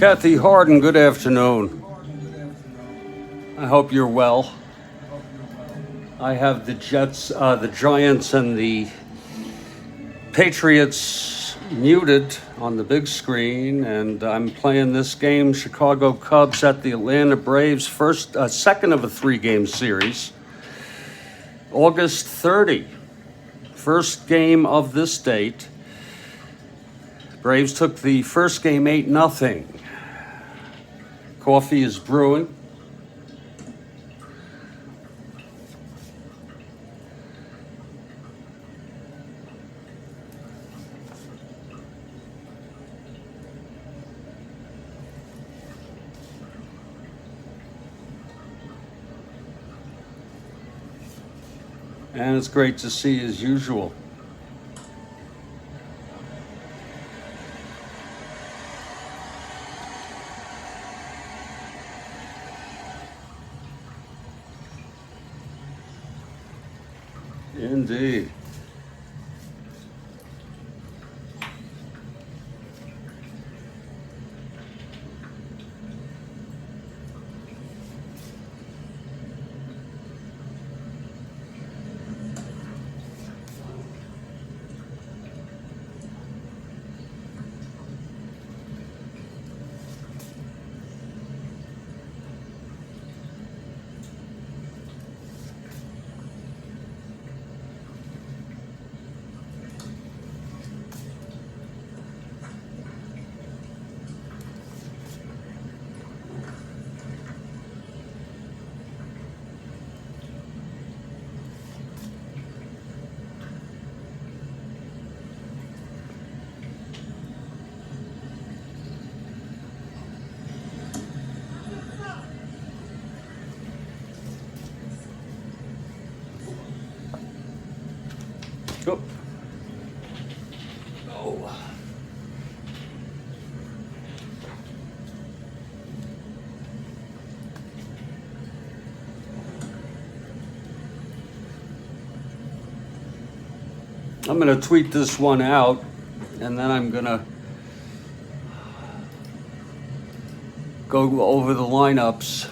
Kathy Harden, good afternoon. I hope you're well. I have the Jets, the Giants, and the Patriots muted on the big screen, and I'm playing this game, Chicago Cubs at the Atlanta Braves, second of a three-game series. August 30, first game of this date. Braves took the first game 8-0. Coffee is brewing. And it's great to see as usual. Indeed. Oh. Oh. I'm going to tweet this one out, and then I'm going to go over the lineups.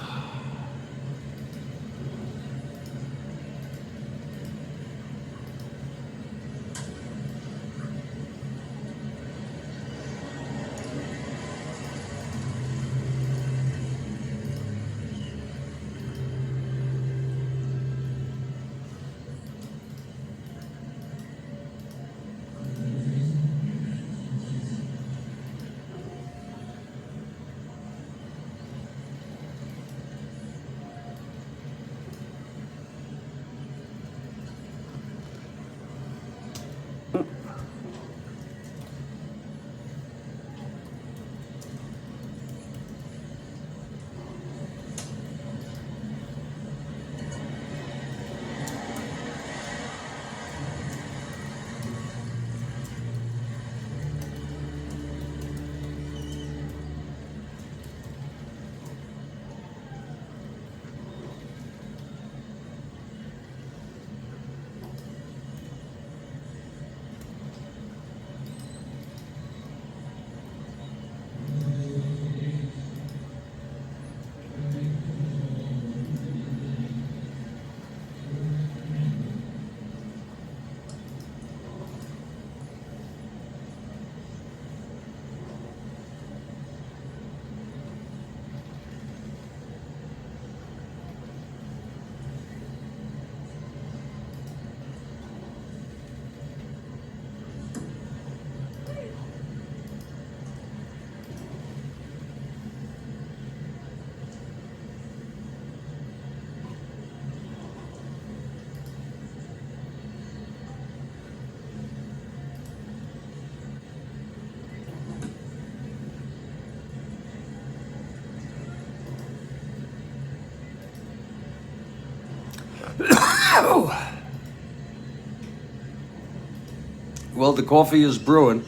Well, the coffee is brewing.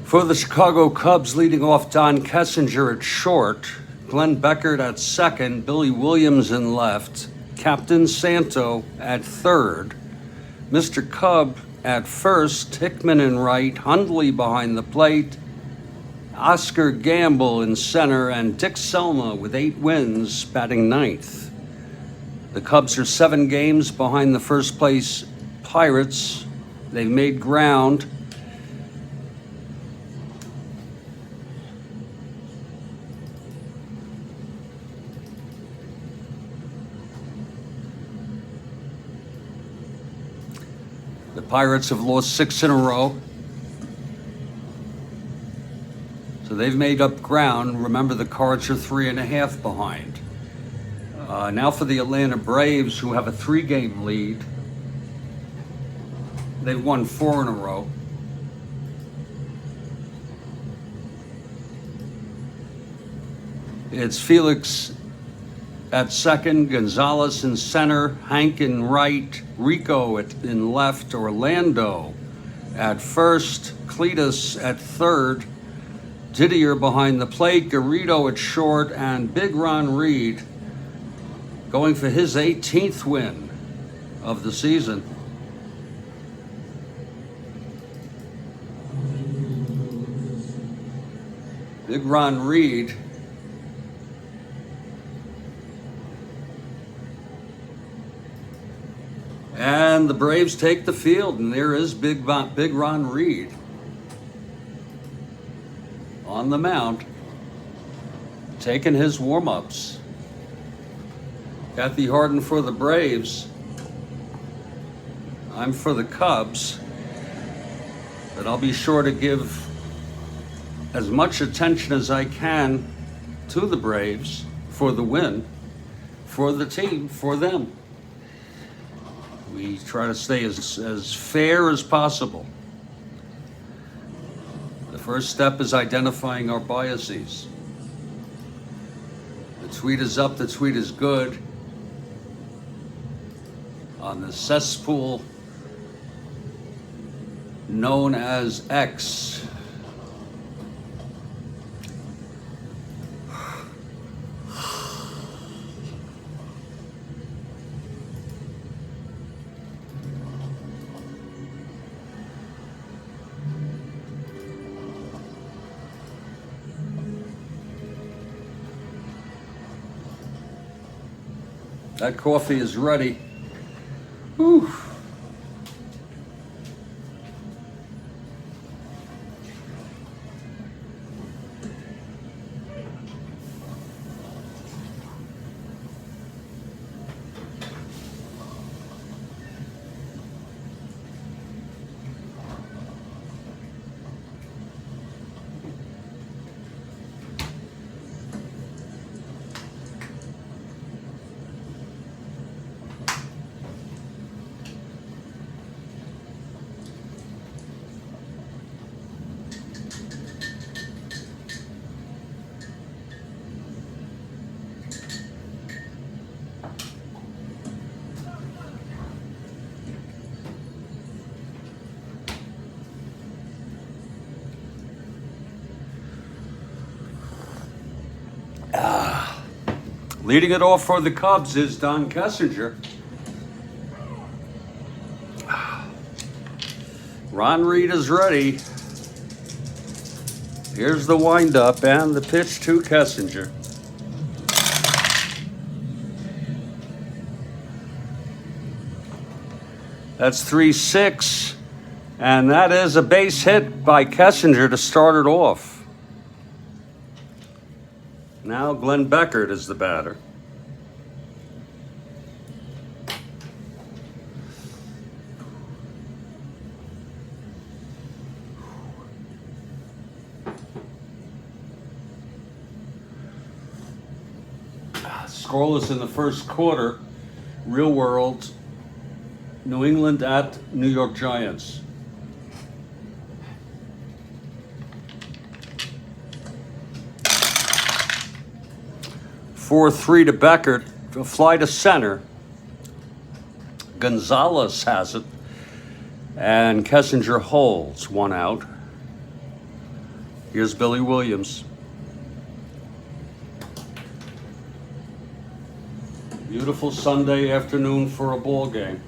For the Chicago Cubs, leading off Don Kessinger at short. Glenn Beckert at second, Billy Williams in left, Captain Santo at third, Mr. Cub at first, Hickman in right, Hundley behind the plate, Oscar Gamble in center, and Dick Selma with 8 wins batting ninth. The Cubs are 7 games behind the first place Pirates. They've made ground. The Pirates have lost 6 in a row. So they've made up ground. Remember, the Cards are 3.5 behind. Now for the Atlanta Braves, who have a 3-game lead. They've won 4 in a row. It's Felix at second, Gonzalez in center, Hank in right, Rico in left, Orlando at first, Cletus at third, Didier behind the plate, Garrido at short, and Big Ron Reed going for his 18th win of the season. Big Ron Reed and the Braves take the field, and there is Big Ron Reed on the mound, taking his warm-ups. Kathy Harden for the Braves. I'm for the Cubs, but I'll be sure to give as much attention as I can to the Braves for the win, for the team, for them. We try to stay as fair as possible. The first step is identifying our biases. The tweet is up, the tweet is good. On the cesspool known as X. That coffee is ready. Whew. Leading it off for the Cubs is Don Kessinger. Ron Reed is ready. Here's the windup and the pitch to Kessinger. That's 3-6, and that is a base hit by Kessinger to start it off. Now Glenn Beckert is the batter. Scoreless in the first quarter. Real world, New England at New York Giants. 4-3 to Beckert, a fly to center. Gonzalez has it, and Kessinger holds 1 out. Here's Billy Williams. Beautiful Sunday afternoon for a ball game.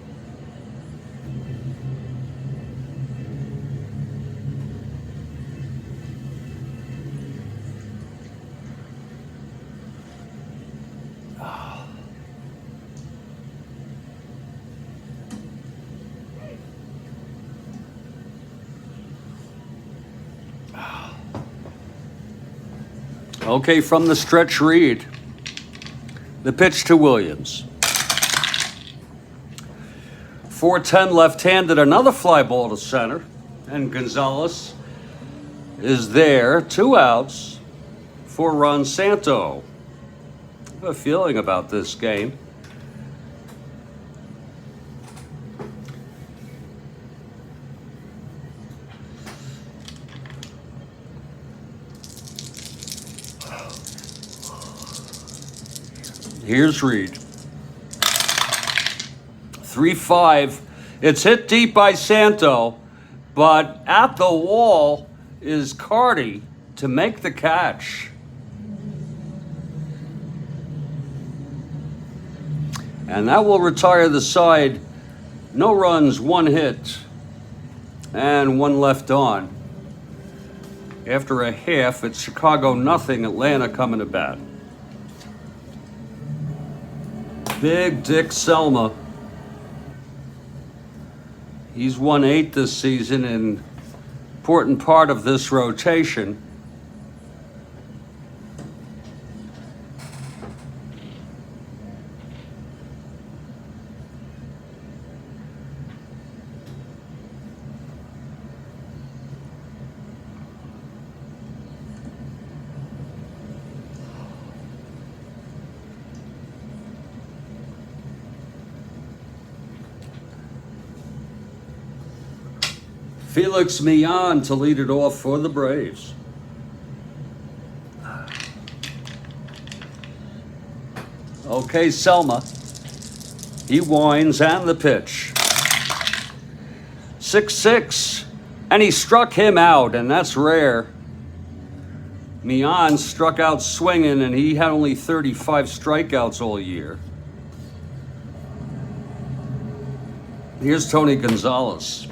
Okay, from the stretch read, the pitch to Williams. 4-10 left-handed, another fly ball to center, and Gonzalez is there. 2 outs, 4 runs. Santo. I have a feeling about this game. Here's Reed. 3-5. It's hit deep by Santo, but at the wall is Carty to make the catch. And that will retire the side. No runs, 1 hit, and 1 left on. After a half, it's Chicago nothing, Atlanta coming to bat. Big Dick Selma. He's won 8 this season, an important part of this rotation. Felix Millan to lead it off for the Braves. Okay, Selma. He winds and the pitch. 6-6. And he struck him out, and that's rare. Millan struck out swinging, and he had only 35 strikeouts all year. Here's Tony Gonzalez.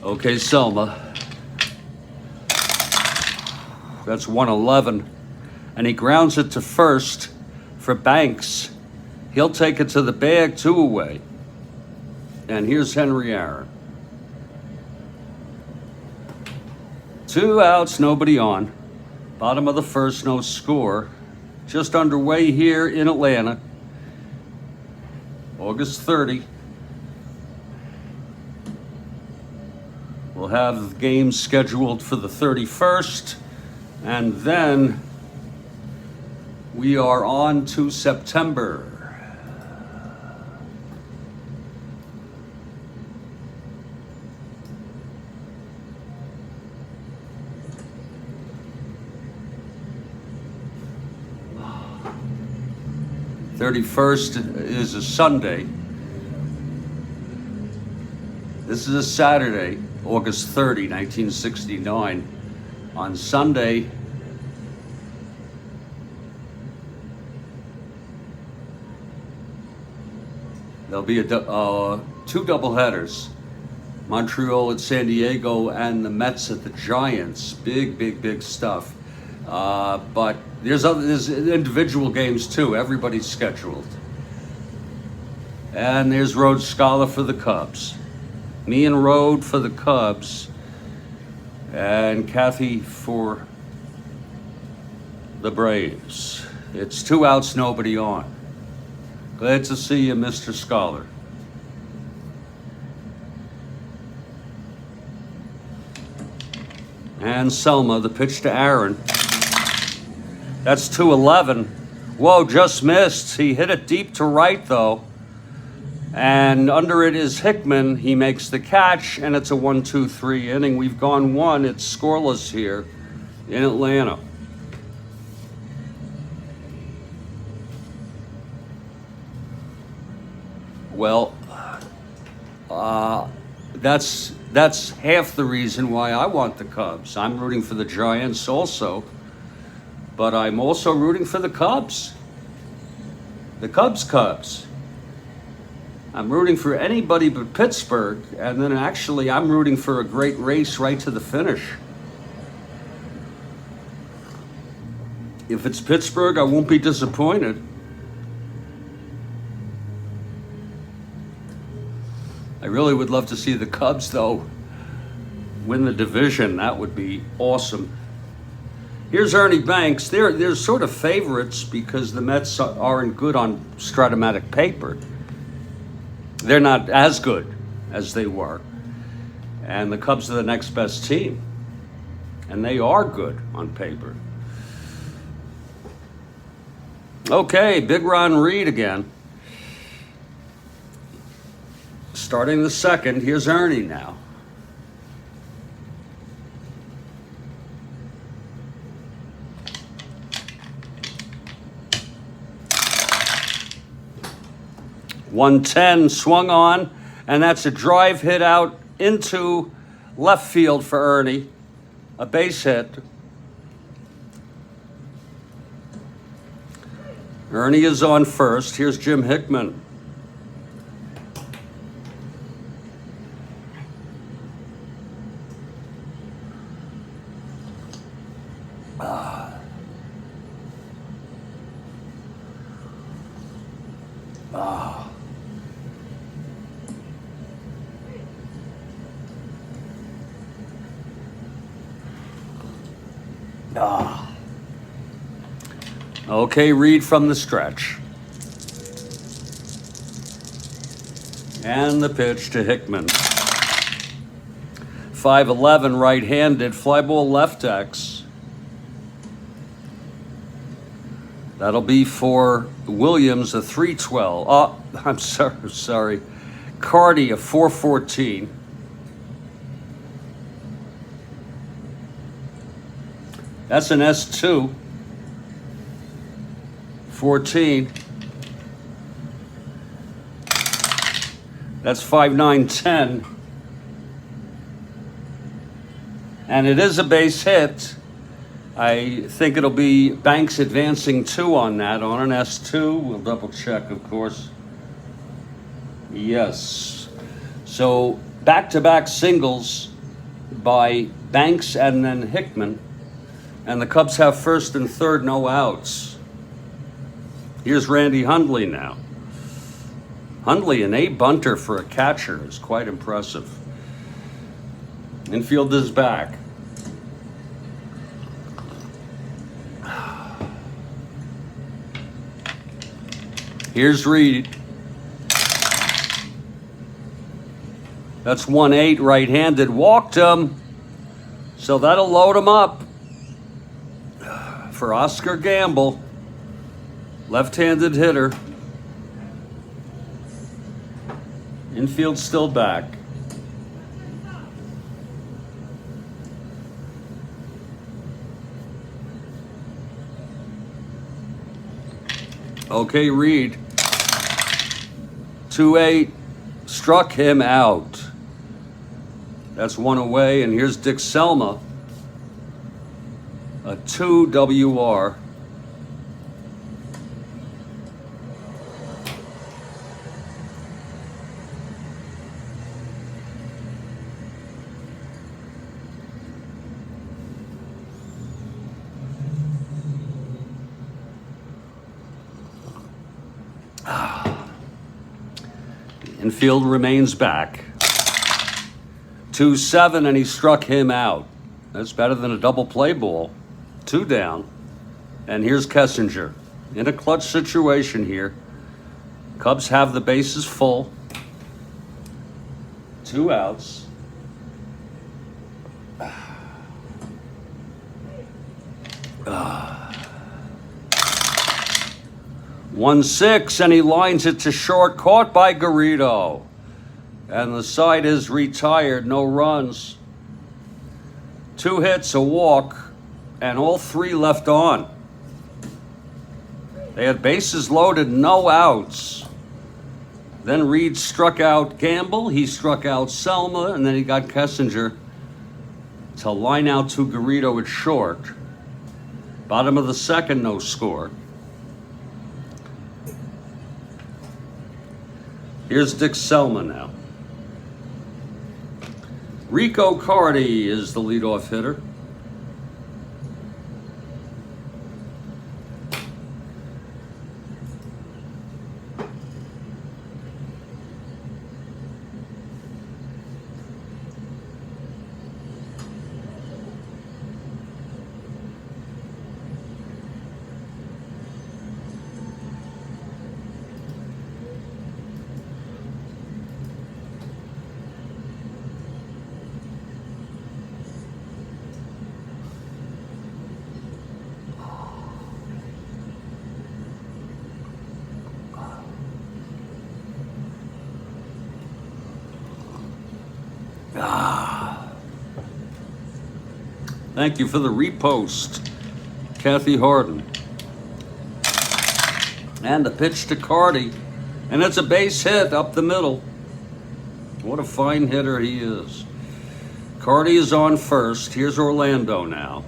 Okay, Selma. That's 111. And he grounds it to first for Banks. He'll take it to the bag, 2 away. And here's Henry Aaron. 2 outs, nobody on. Bottom of the first, no score. Just underway here in Atlanta. August 30. We'll have games scheduled for the 31st, and then we are on to September. '31st is a Sunday. This is a Saturday, August 30, 1969. On Sunday, there'll be 2 doubleheaders. Montreal at San Diego and the Mets at the Giants. Big stuff. But there's individual games too. Everybody's scheduled. And there's Rhodes Scholar for the Cubs. Me and Rode for the Cubs, and Kathy for the Braves. It's 2 outs, nobody on. Glad to see you, Mr. Scholar. And Selma, the pitch to Aaron. That's 211. Whoa, just missed. He hit it deep to right, though. And under it is Hickman. He makes the catch, and it's a 1-2-3 inning. We've gone 1. It's scoreless here in Atlanta. Well, that's half the reason why I want the Cubs. I'm rooting for the Giants also, but I'm also rooting for the Cubs. The Cubs. I'm rooting for anybody but Pittsburgh, and then actually I'm rooting for a great race right to the finish. If it's Pittsburgh, I won't be disappointed. I really would love to see the Cubs, though, win the division. That would be awesome. Here's Ernie Banks. They're sort of favorites because the Mets aren't good on Strat-O-Matic paper. They're not as good as they were. And the Cubs are the next best team. And they are good on paper. Okay, Big Ron Reed again. Starting the second, here's Ernie now. .110 swung on, and that's a drive hit out into left field for Ernie. A base hit. Ernie is on first. Here's Jim Hickman. Okay, Reed from the stretch. And the pitch to Hickman. 5'11", right-handed, fly ball left X. That'll be for Williams, a 312. Oh, I'm sorry. Cardi, a 414. That's an S2. 14. That's 5'9", 10. And it is a base hit. I think it'll be Banks advancing 2 on that, on an S2. We'll double check, of course. Yes. So back-to-back singles by Banks and then Hickman. And the Cubs have first and third, no outs. Here's Randy Hundley now. Hundley, an A bunter for a catcher, is quite impressive. Infield is back. Here's Reed. That's 1-8, right-handed. Walked him. So that'll load him up for Oscar Gamble. Left-handed hitter. Infield still back. Okay, Reed. 2-8, struck him out. That's 1 away, and here's Dick Selma. A 2 WR. Infield remains back. 2-7, and he struck him out. That's better than a double play ball. 2 down. And here's Kessinger. In a clutch situation here. Cubs have the bases full. 2 outs. 1-6, and he lines it to short, caught by Garrido. And the side is retired, no runs. 2 hits, a walk, and all 3 left on. They had bases loaded, no outs. Then Reed struck out Gamble. He struck out Selma, and then he got Kessinger to line out to Garrido at short. Bottom of the second, no score. Here's Dick Selma now. Rico Carty is the leadoff hitter. Thank you for the repost, Kathy Harden. And the pitch to Carty. And it's a base hit up the middle. What a fine hitter he is. Carty is on first. Here's Orlando now.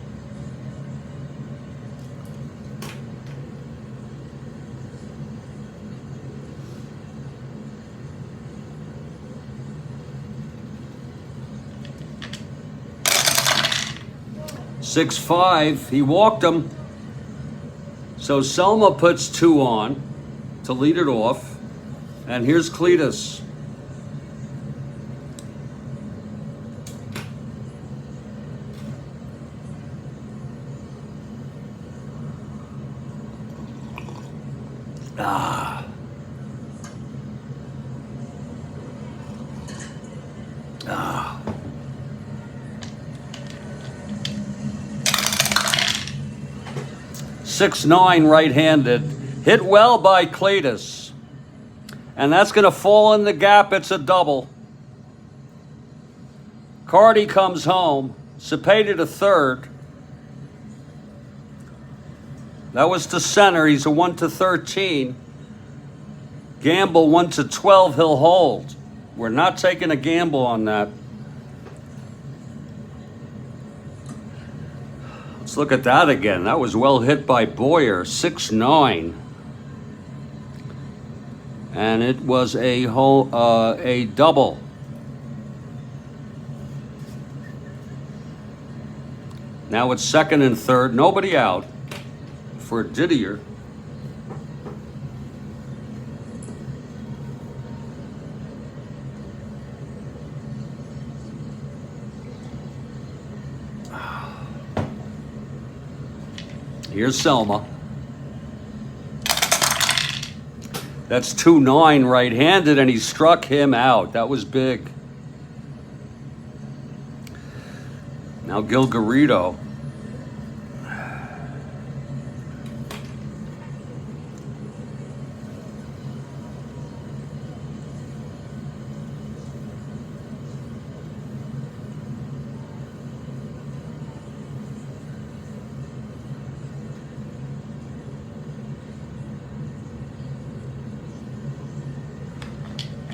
Six five. He walked him. So Selma puts 2 on to lead it off. And here's Cletus. Ah. 6'9", right-handed. Hit well by Cletus. And that's going to fall in the gap. It's a double. Carty comes home. Cepeda to third. That was to center. He's a 1-13. Gamble 1-12. He'll hold. We're not taking a gamble on that. Let's look at that again. That was well hit by Boyer. 6'9". And it was a double. Now it's second and third. Nobody out for Didier. Here's Selma. That's 2-9 right-handed, and he struck him out. That was big. Now Gil Garrido.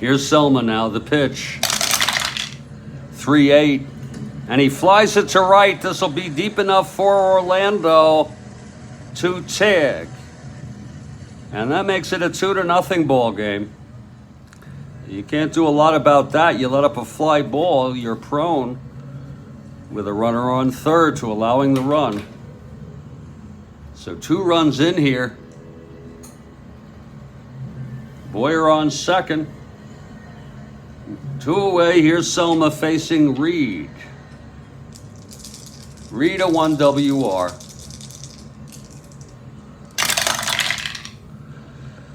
Here's Selma now, the pitch. 3-8. And he flies it to right. This will be deep enough for Orlando to tag. And that makes it a 2-0 ball game. You can't do a lot about that. You let up a fly ball, you're prone with a runner on third to allowing the run. So 2 runs in here. Boyer on second. 2 away. Here's Selma facing Reed. Reed a 1 WR.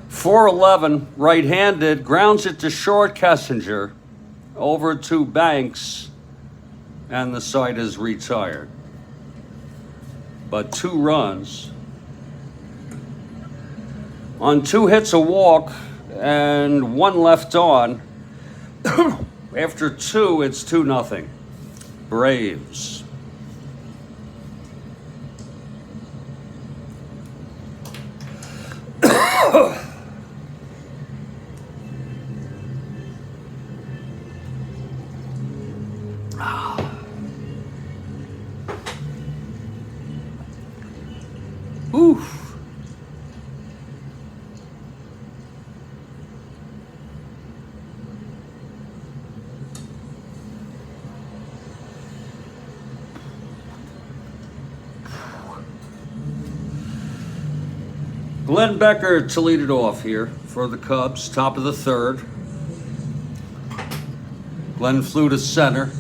4-11, right-handed, grounds it to short. Kessinger over to Banks, and the side is retired. But 2 runs on 2 hits, a walk, and 1 left on. After 2, it's 2-0. Braves. Oof. Glenn Becker to lead it off here for the Cubs, top of the third. Glenn flew to center.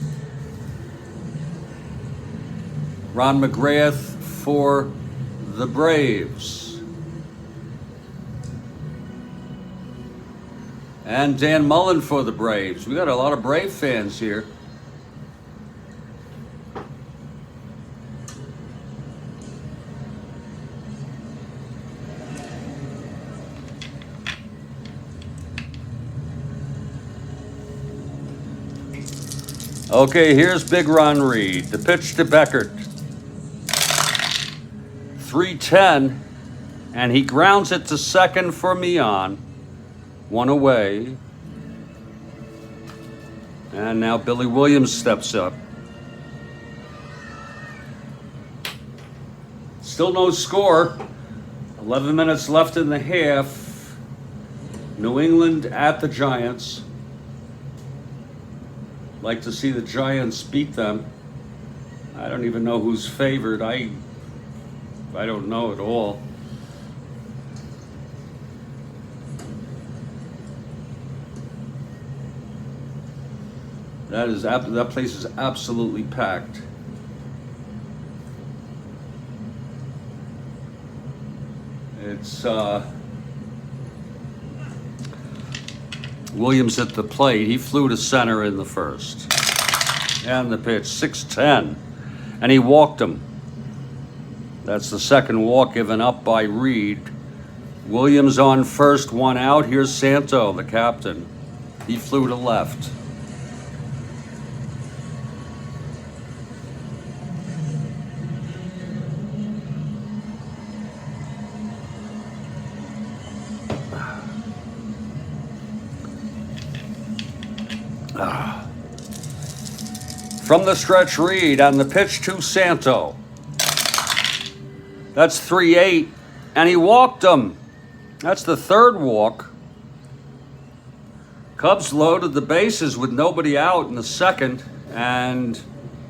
Ron McGrath for the Braves. And Dan Mullen for the Braves. We got a lot of Brave fans here. Okay, here's Big Ron Reed. The pitch to Beckert. 3-10, and he grounds it to second for Mian. One away. And now Billy Williams steps up. Still no score. 11 minutes left in the half. New England at the Giants. Like to see the Giants beat them. I don't even know who's favored. I don't know at all. That place is absolutely packed. It's Williams at the plate. He flew to center in the first. And the pitch, 6-10. And he walked him. That's the second walk given up by Reed. Williams on first, one out. Here's Santo, the captain. He flew to left. From the stretch, Reed on the pitch to Santo. That's 3-8, and he walked him. That's the third walk. Cubs loaded the bases with nobody out in the second and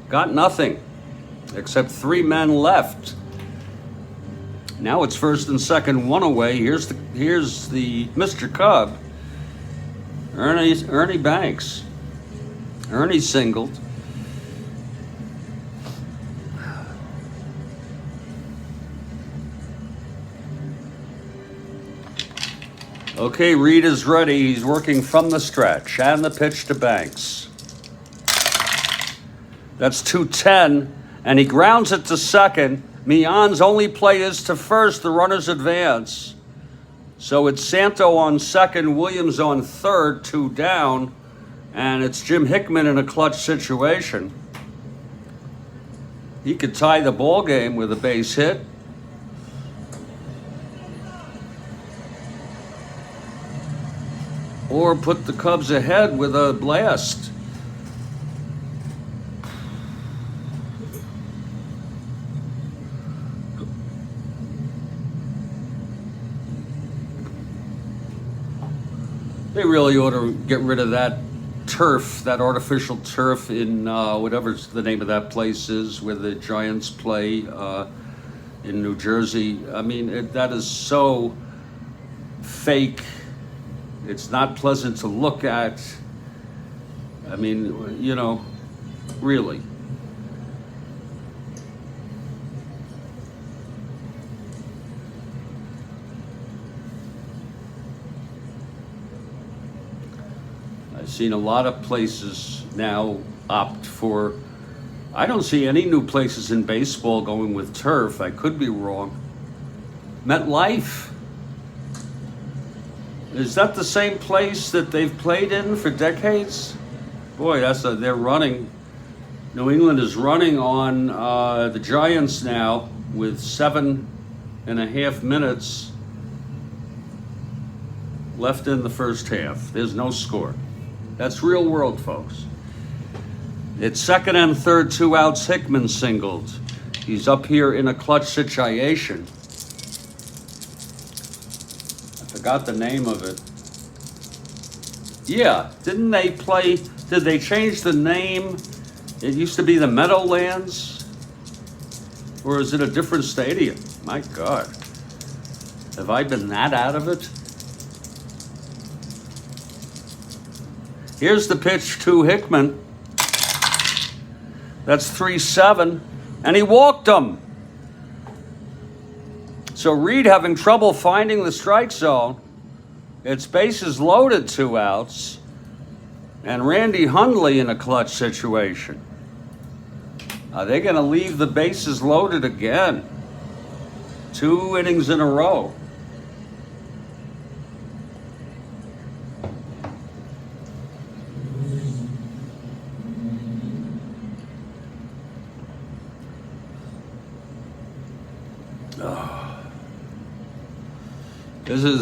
got nothing except 3 men left. Now it's first and second, one away. Here's the Mr. Cub, Ernie Banks. Ernie singled. Okay, Reed is ready. He's working from the stretch and the pitch to Banks. That's 2-10, and he grounds it to second. Mian's only play is to first. The runners advance. So it's Santo on second, Williams on third, 2 down, and it's Jim Hickman in a clutch situation. He could tie the ball game with a base hit. Or put the Cubs ahead with a blast. They really ought to get rid of that turf, that artificial turf in whatever the name of that place is where the Giants play in New Jersey. I mean, that is so fake. It's not pleasant to look at. I mean, you know, really. I've seen a lot of places now opt for, I don't see any new places in baseball going with turf. I could be wrong. MetLife. Is that the same place that they've played in for decades? Boy, they're running. New England is running on the Giants now with 7.5 minutes left in the first half. There's no score. That's real world, folks. It's second and third, 2 outs. Hickman singled. He's up here in a clutch situation. I forgot the name of it. Yeah, didn't they play? Did they change the name? It used to be the Meadowlands, or is it a different stadium? My God, have I been that out of it? Here's the pitch to Hickman. That's 3-7, and he walked him. So Reed having trouble finding the strike zone. It's bases loaded, 2 outs, and Randy Hundley in a clutch situation. Are they going to leave the bases loaded again? 2 innings in a row.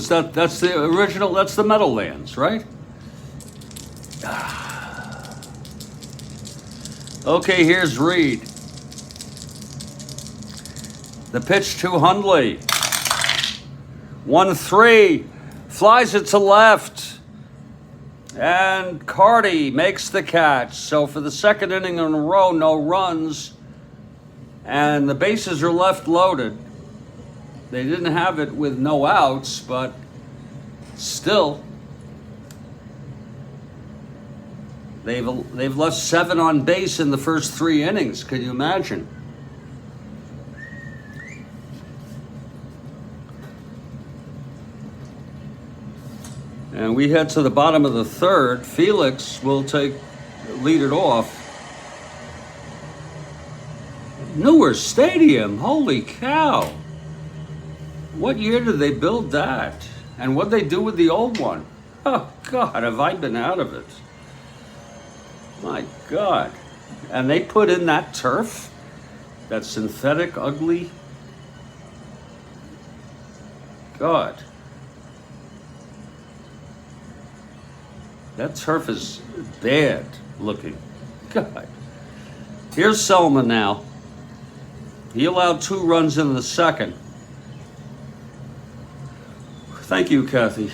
That's the original, that's the Meadowlands, right? Okay, here's Reed. The pitch to Hundley. 1-3, flies it to left. And Carty makes the catch. So for the second inning in a row, no runs. And the bases are left loaded. They didn't have it with no outs, but still, they've left 7 on base in the first 3 innings. Can you imagine? And we head to the bottom of the third. Felix will lead it off. Newer stadium, holy cow. What year did they build that? And what'd they do with the old one? Oh, God, have I been out of it? My God. And they put in that turf? That synthetic, ugly? God. That turf is bad looking. God. Here's Selma now. He allowed 2 runs in the second. Thank you, Kathy.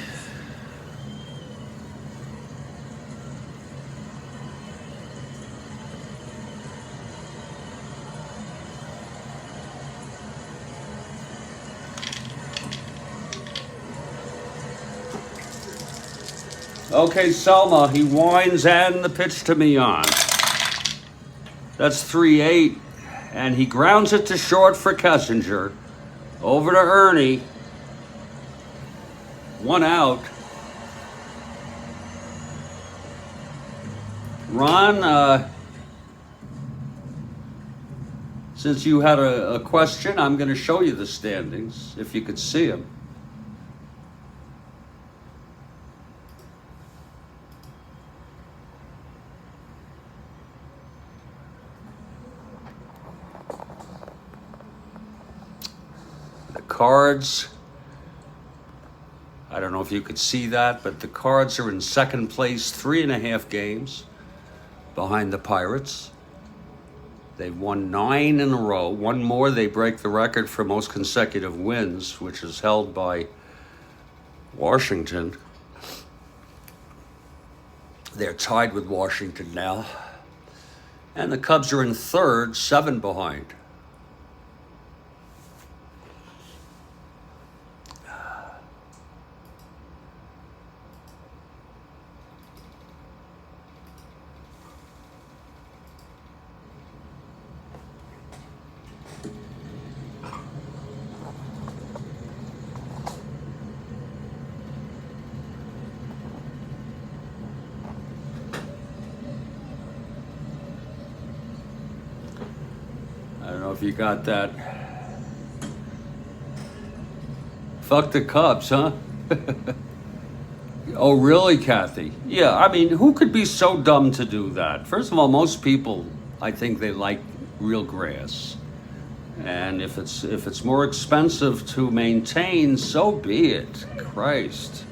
Okay, Selma, he winds and the pitch to Mian. That's 3-8, and he grounds it to short for Kessinger. Over to Ernie. 1 out. Ron, since you had a question, I'm going to show you the standings, if you could see them. The Cards, I don't know if you could see that, but the Cards are in second place, 3.5 games behind the Pirates. They've won 9 in a row. One more, they break the record for most consecutive wins, which is held by Washington. They're tied with Washington now. And the Cubs are in third, 7 behind. I don't know if you got that. Fuck the Cubs, huh? Oh, really, Kathy? Yeah, I mean, who could be so dumb to do that? First of all, most people, I think they like real grass. And if it's more expensive to maintain, so be it. Christ.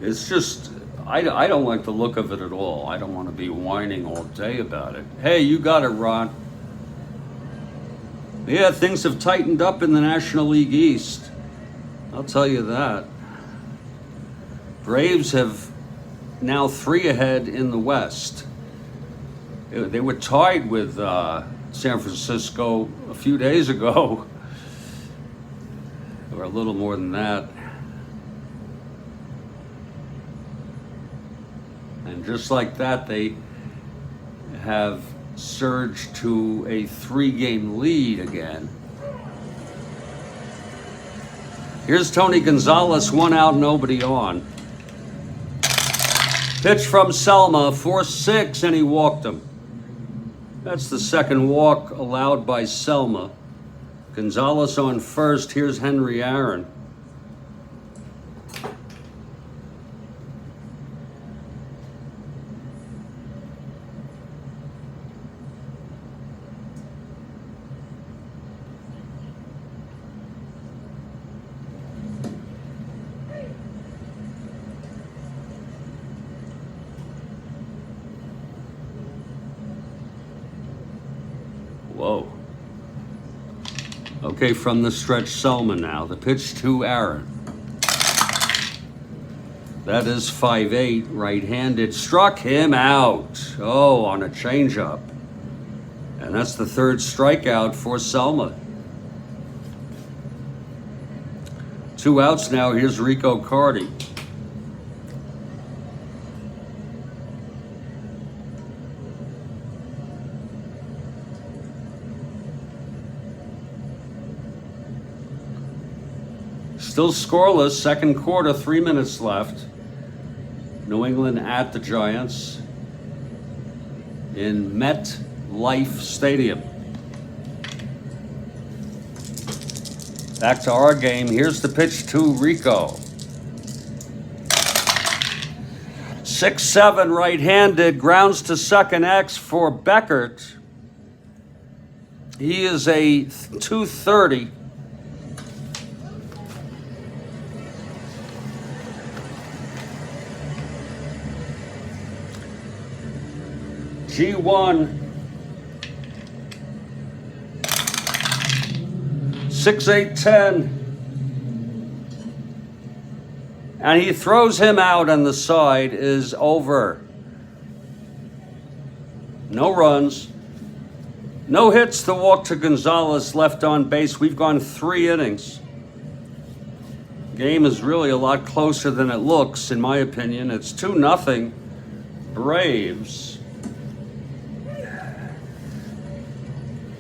It's just, I don't like the look of it at all. I don't want to be whining all day about it. Hey, you got it, Ron. Yeah, things have tightened up in the National League East. I'll tell you that. Braves have now 3 ahead in the West. They were tied with San Francisco a few days ago, or a little more than that. And just like that, they have surged to a 3-game lead again. Here's Tony Gonzalez, 1 out, nobody on. Pitch from Selma, 4-6, and he walked him. That's the second walk allowed by Selma. Gonzalez on first. Here's Henry Aaron. Whoa. Okay, from the stretch, Selma now. The pitch to Aaron. That is 5-8, right-handed. Struck him out. Oh, on a changeup. And that's the 3rd strikeout for Selma. 2 outs now. Here's Rico Carty. Still scoreless, second quarter, 3 minutes left. New England at the Giants in MetLife Stadium. Back to our game. Here's the pitch to Rico. 6-7, right-handed, grounds to second X for Beckert. He is a 230. G1, 6-8-10, and he throws him out, and the side is over. No runs, no hits. The walk to Gonzalez, left on base. We've gone 3 innings. Game is really a lot closer than it looks, in my opinion. It's 2-0 Braves.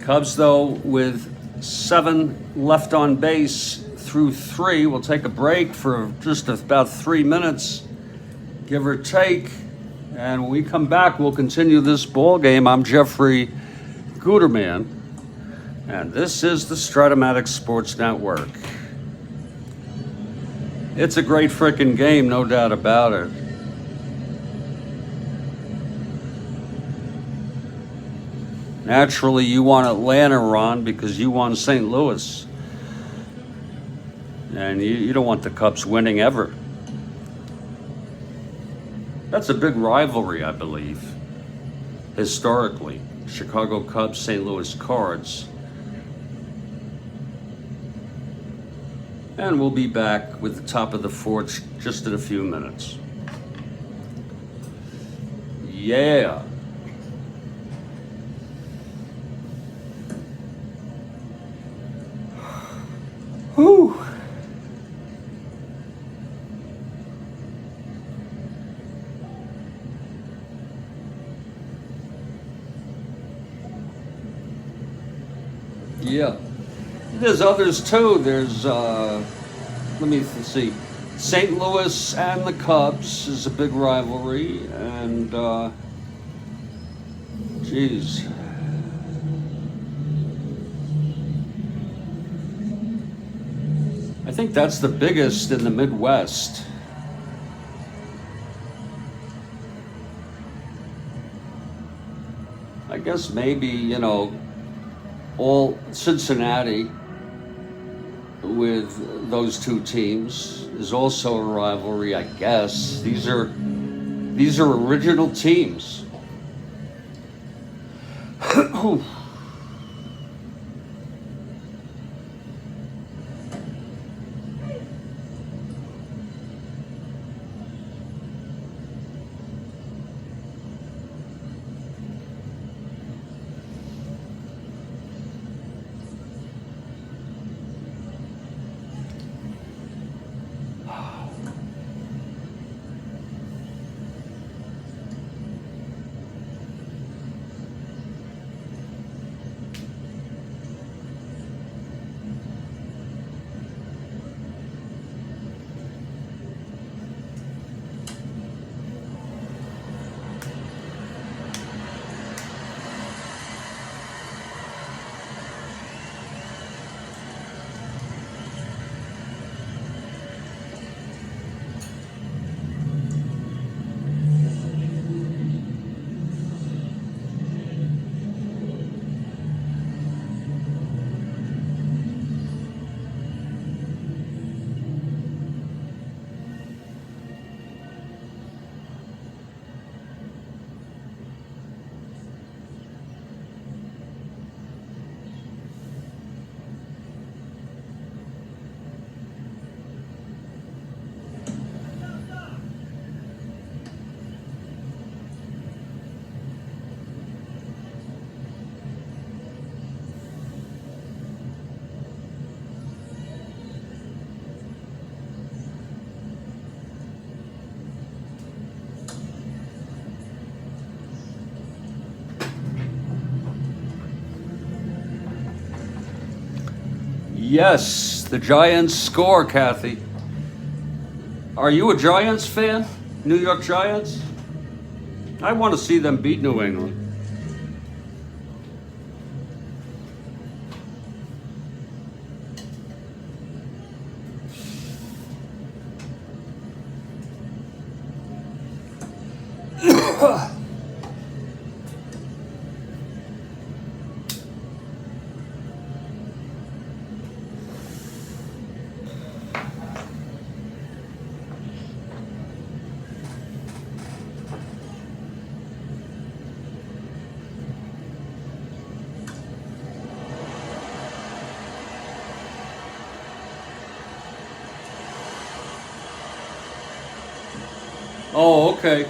Cubs, though, with 7 left on base through 3. We'll take a break for just about 3 minutes, give or take. And when we come back, we'll continue this ball game. I'm Jeffrey Guterman, and this is the Strat-O-Matic Sports Network. It's a great frickin' game, no doubt about it. Naturally, you want Atlanta, Ron, because you won St. Louis. And you don't want the Cubs winning ever. That's a big rivalry, I believe, historically. Chicago Cubs, St. Louis Cards. And we'll be back with the top of the 4th just in a few minutes. Yeah. Whew. Yeah. There's others too. There's, let me see. St. Louis and the Cubs is a big rivalry. And, geez. I think that's the biggest in the Midwest. I guess maybe, all Cincinnati, with those two teams is also a rivalry, I guess. These are original teams. Yes, the Giants score, Kathy. Are you a Giants fan? New York Giants? I want to see them beat New England. Oh, okay.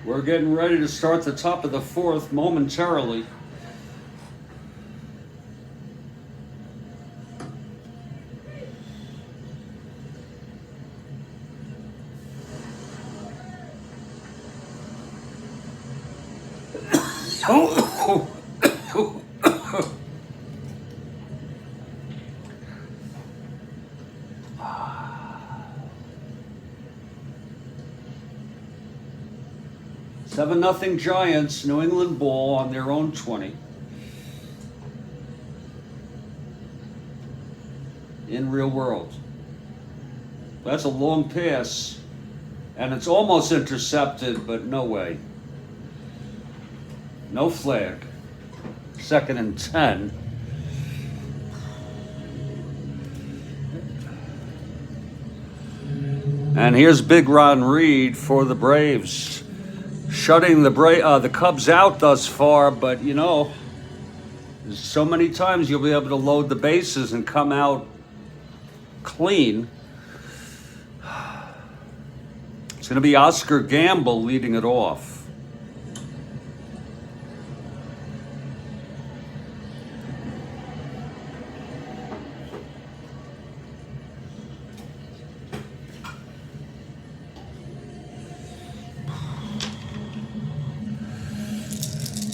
We're getting ready to start the top of the fourth momentarily. Oh, 7-0 Giants, New England ball on their own 20. In real world. That's a long pass, and it's almost intercepted, but no way. No flag. 2nd and 10. And here's Big Ron Reed for the Braves. Shutting the Cubs out thus far, but you know, so many times you'll be able to load the bases and come out clean. It's going to be Oscar Gamble leading it off.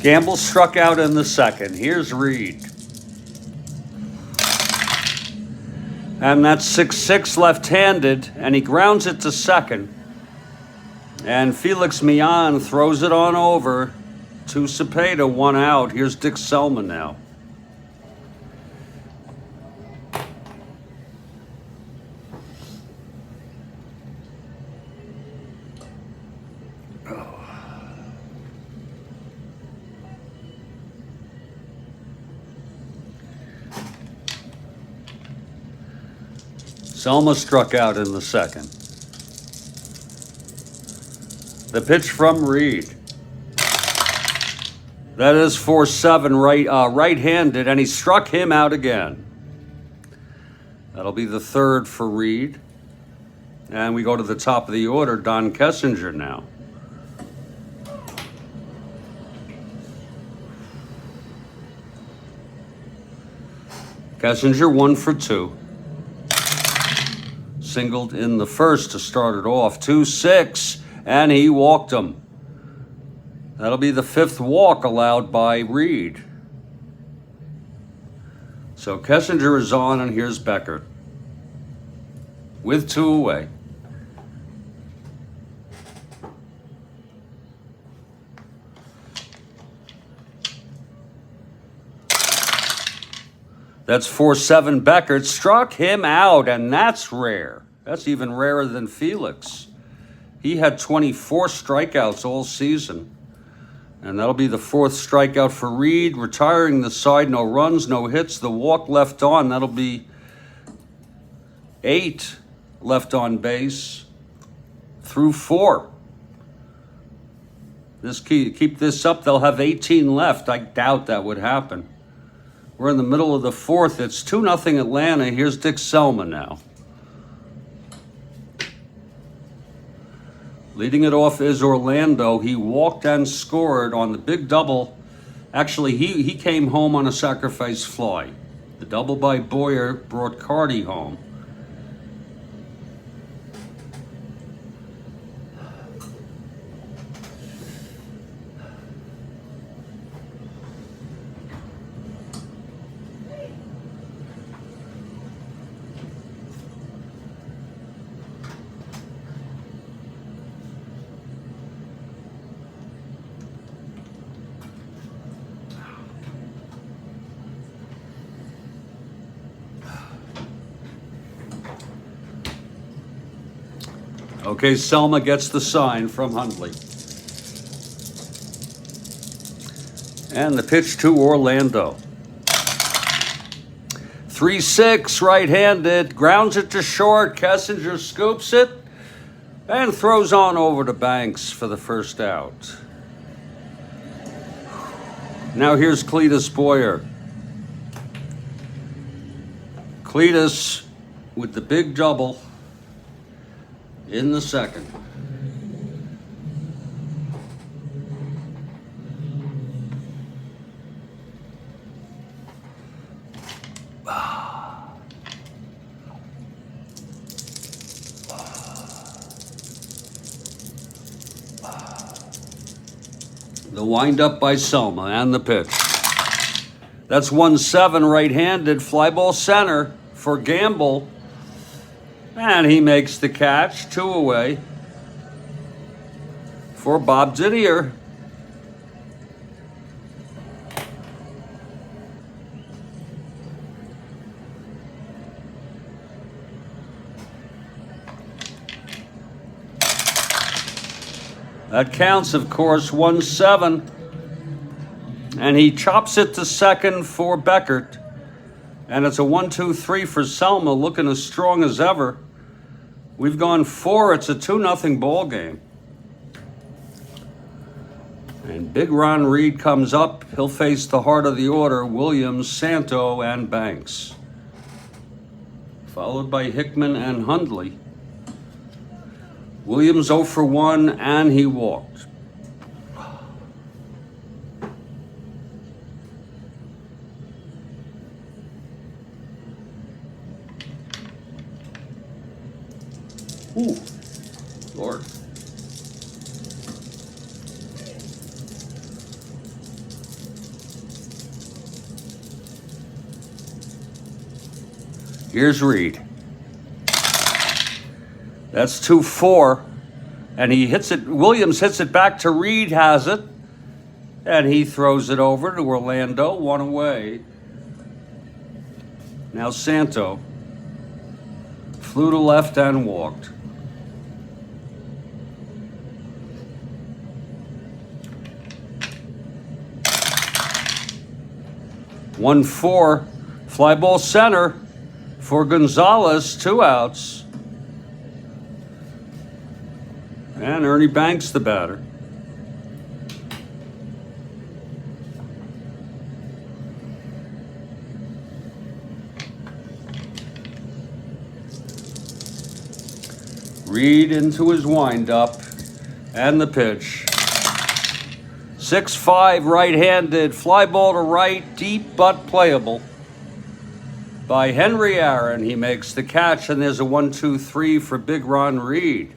Gamble struck out in the second. Here's Reed. And that's 6-6 left-handed, and he grounds it to second. And Felix Millan throws it on over to Cepeda, 1 out. Here's Dick Selma now. Selma struck out in the second. The pitch from Reed. That is 4-7 right-handed, and he struck him out again. That'll be the third for Reed. And we go to the top of the order, Don Kessinger now. Kessinger 1 for 2. Singled in the first to start it off. 2-6, and he walked him. That'll be the 5th walk allowed by Reed. So Kessinger is on, and here's Beckert with 2 away. That's 4-7. Beckert struck him out, and that's rare. That's even rarer than Felix. He had 24 strikeouts all season. And that'll be the 4th strikeout for Reed, retiring the side. No runs, no hits. The walk left on. That'll be 8 left on base through 4. Keep this up, they'll have 18 left. I doubt that would happen. We're in the middle of the 4th. It's 2-0 Atlanta. Here's Dick Selma now. Leading it off is Orlando. He walked and scored on the big double. Actually, he came home on a sacrifice fly. The double by Boyer brought Carty home. Okay, Selma gets the sign from Hundley. And the pitch to Orlando. 3-6, right-handed, grounds it to short. Kessinger scoops it and throws on over to Banks for the 1st out. Now here's Cletus Boyer. Cletus with the big double in the second. The windup by Selma and the pitch. That's 1-7 right-handed, fly ball center for Gamble. And he makes the catch, 2 away for Bob Didier. That counts, of course, 1-7. And he chops it to second for Beckert. And it's a 1-2-3 for Selma, looking as strong as ever. We've gone 4. It's a 2-0 ball game. And Big Ron Reed comes up. He'll face the heart of the order, Williams, Santo, and Banks. Followed by Hickman and Hundley. Williams 0 for 1, and he walked. Ooh, Lord. Here's Reed. That's 2-4. And he hits it, Williams hits it back to Reed, has it. And he throws it over to Orlando, 1 away. Now Santo flew to left and walked. One four, fly ball center for Gonzalez, 2 outs. And Ernie Banks the batter. Reed into his windup and the pitch. 6-5 right-handed, fly ball to right, deep but playable by Henry Aaron. He makes the catch, and there's a 1-2-3 for Big Ron Reed.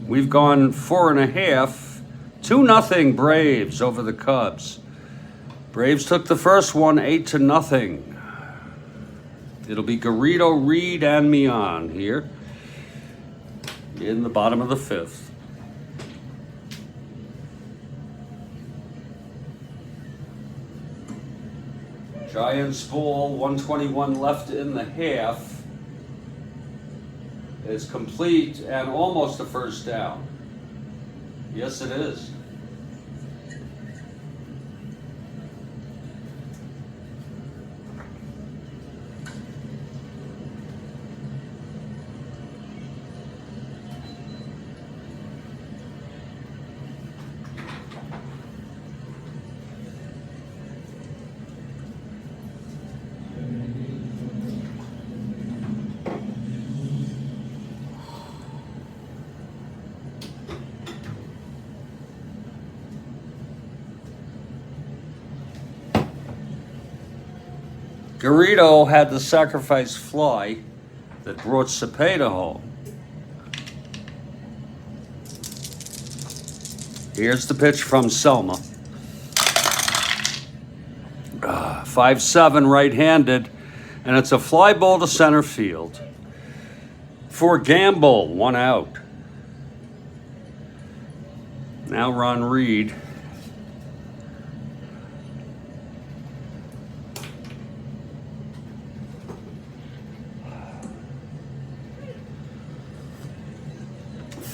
We've gone 4.5, 2-0 Braves over the Cubs. Braves took the first one 8-0. It'll be Garrido, Reed, and Mian here in the bottom of the 5th. Giants ball, 121 left in the half. It's complete and almost a first down. Yes, it is. Garrido had the sacrifice fly that brought Cepeda home. Here's the pitch from Selma. 5-7 right-handed, and it's a fly ball to center field. For Gamble, 1 out. Now Ron Reed.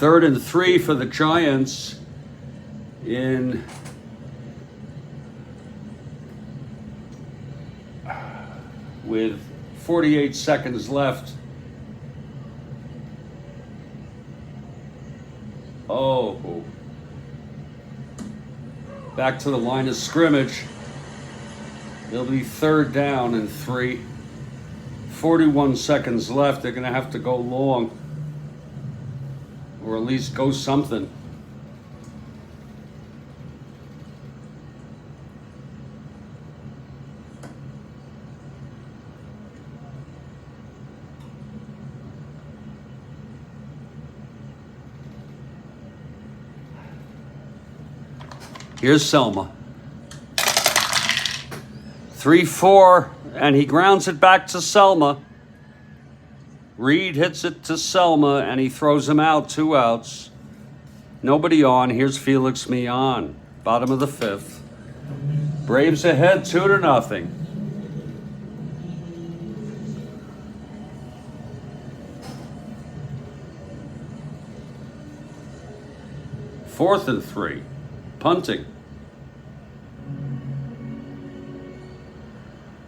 Third and 3 for the Giants in with 48 seconds left. Oh, back to the line of scrimmage. It'll be 3rd down and 3. 41 seconds left. They're going to have to go long, or at least go something. Here's Selma. 3-4, and he grounds it back to Selma. Reed hits it to Selma, and he throws him out, 2 outs. Nobody on. Here's Felix Mian, bottom of the 5th. Braves ahead 2-0. Fourth and 3, punting.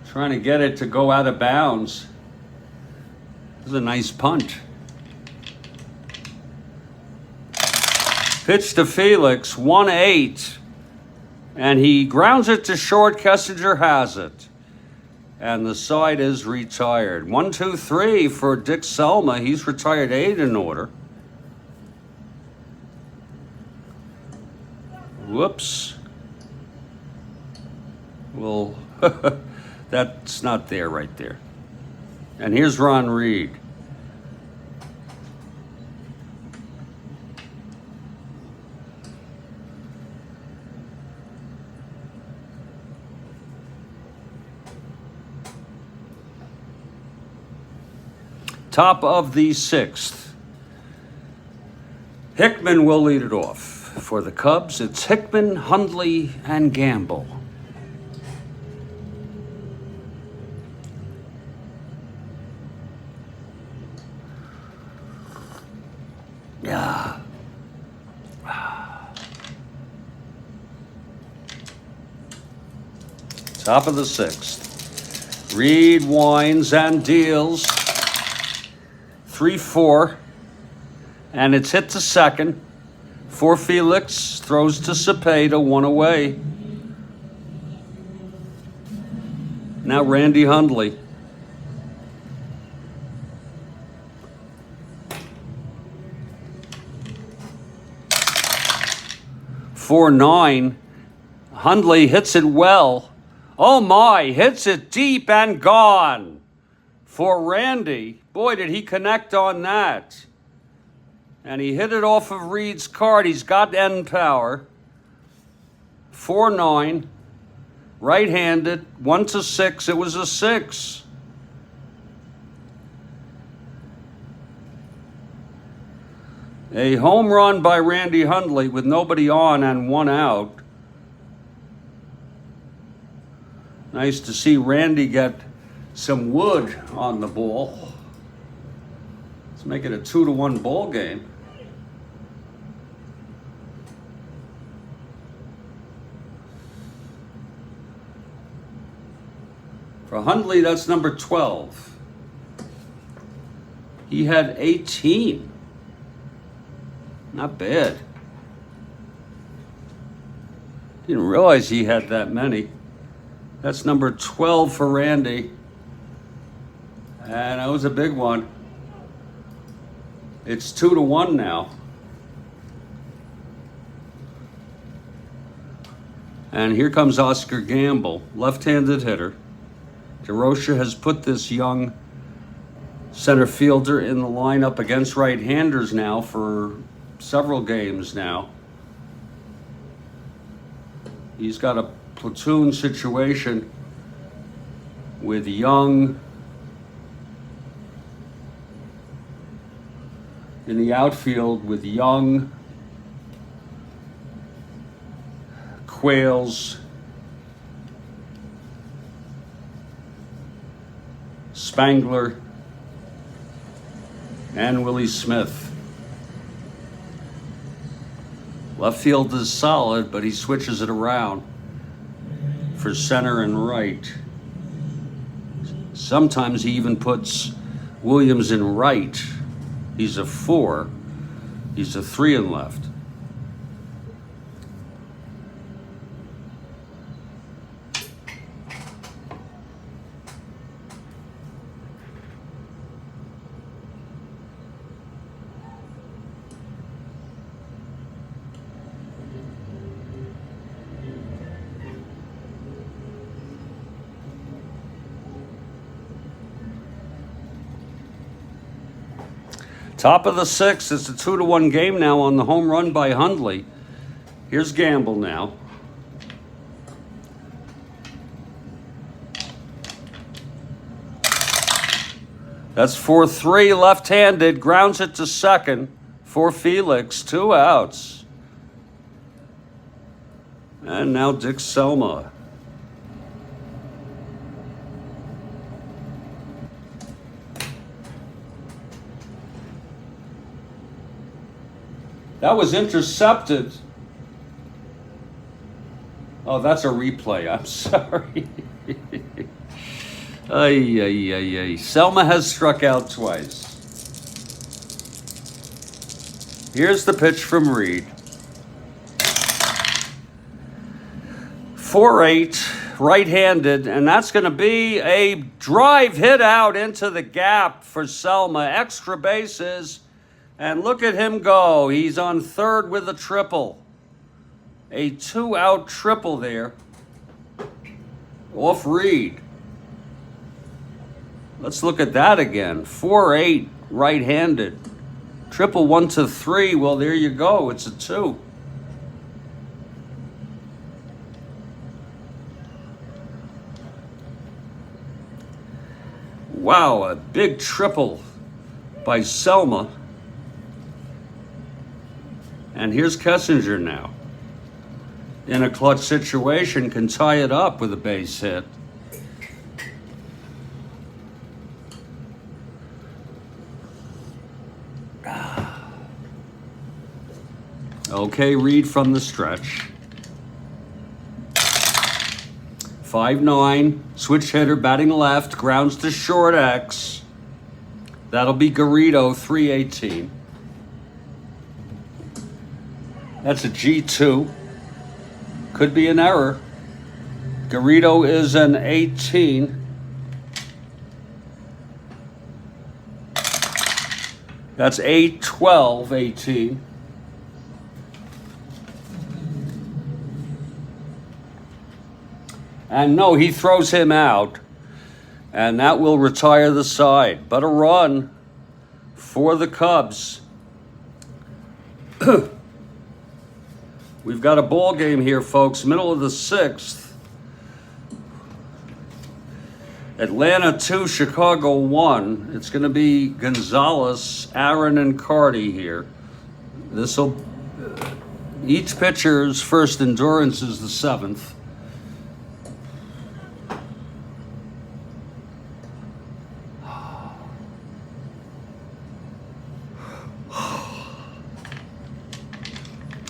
Trying to get it to go out of bounds. This is a nice punt. Pitch to Felix, 1-8. And he grounds it to short. Kessinger has it. And the side is retired. 1, 2, 3 for Dick Selma. He's retired 8 in order. Whoops. Well, that's not there right there. And here's Ron Reed. Top of the 6th. Hickman will lead it off. For the Cubs, it's Hickman, Hundley, and Gamble. Yeah. Top of the 6th. Reed winds and deals. 3-4. And it's hit to second. For Felix, throws to Cepeda, 1 away. Now Randy Hundley. For 9. Hundley hits it well. Oh my, hits it deep and gone. For Randy, boy, did he connect on that. And he hit it off of Reed's card. He's got end power. 4-9. Right-handed. 1-6. It was a 6. A home run by Randy Hundley with nobody on and 1 out. Nice to see Randy get some wood on the ball. Let's make it a 2-1 ball game. For Hundley, that's number 12. He had 18. Not bad. Didn't realize he had that many. That's number 12 for Randy. And that was a big one. It's 2-1 now. And here comes Oscar Gamble, left-handed hitter. DeRocha has put this young center fielder in the lineup against right-handers now for several games now. He's got a platoon situation with Young in the outfield with Young, Quails, Spangler, and Willie Smith. Left field is solid, but he switches it around for center and right. Sometimes he even puts Williams in right. He's a 4. He's a 3 in left. Top of the 6th. It's a 2-1 game now on the home run by Hundley. Here's Gamble now. That's 4-3, left-handed. Grounds it to second for Felix. 2 outs. And now Dick Selma. That was intercepted. Oh, that's a replay. I'm sorry. Ay, ay, ay, ay. Selma has struck out twice. Here's the pitch from Reed. 4-8. right-handed, and that's going to be a drive hit out into the gap for Selma. Extra bases, and look at him go. He's on third with a triple. A 2-out triple there. Off Reed. Let's look at that again. 4-8 right-handed. Triple 1-3. Well, there you go. It's a 2. Wow, a big triple by Selma. And here's Kessinger now. In a clutch situation, can tie it up with a base hit. Okay, Reed from the stretch. 5'9", switch hitter, batting left, grounds to short X. That'll be Garrido, 318. That's a G2. Could be an error. Garrido is an 18. That's 8-12, 18. And no, he throws him out, and that will retire the side. But a run for the Cubs. We've got a ball game here, folks. Middle of the 6th. Atlanta 2, Chicago 1. It's going to be Gonzalez, Aaron, and Carty here. Each pitcher's first endurance is the 7th.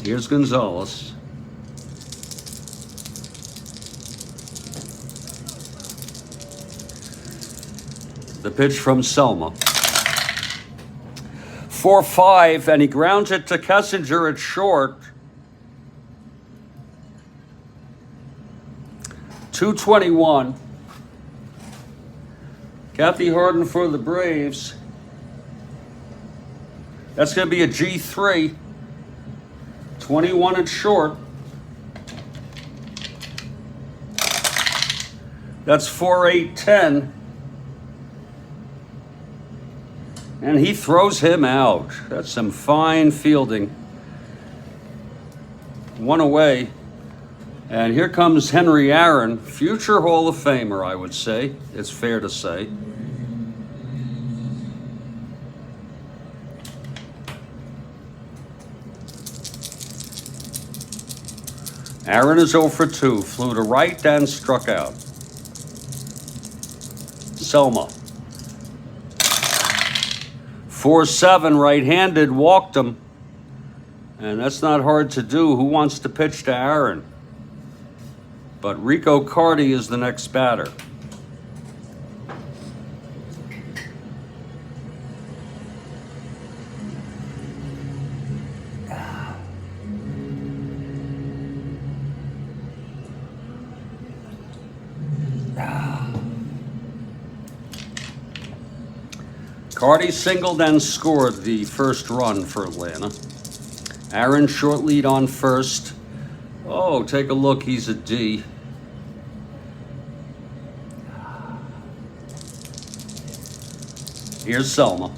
Here's Gonzalez. The pitch from Selma. 4-5, and he grounds it to Kessinger at short. 221. Kathy Harden for the Braves. That's going to be a G3. 21 at short. That's 4-8-10. And he throws him out. That's some fine fielding. One away. And here comes Henry Aaron, future Hall of Famer, I would say. It's fair to say. Aaron is 0 for 2, flew to right and struck out. Selma. 4-7, right-handed, walked him. And that's not hard to do. Who wants to pitch to Aaron? But Rico Carty is the next batter. Carty singled and scored the first run for Atlanta. Aaron short lead on first. Oh, take a look, he's a D. Here's Selma.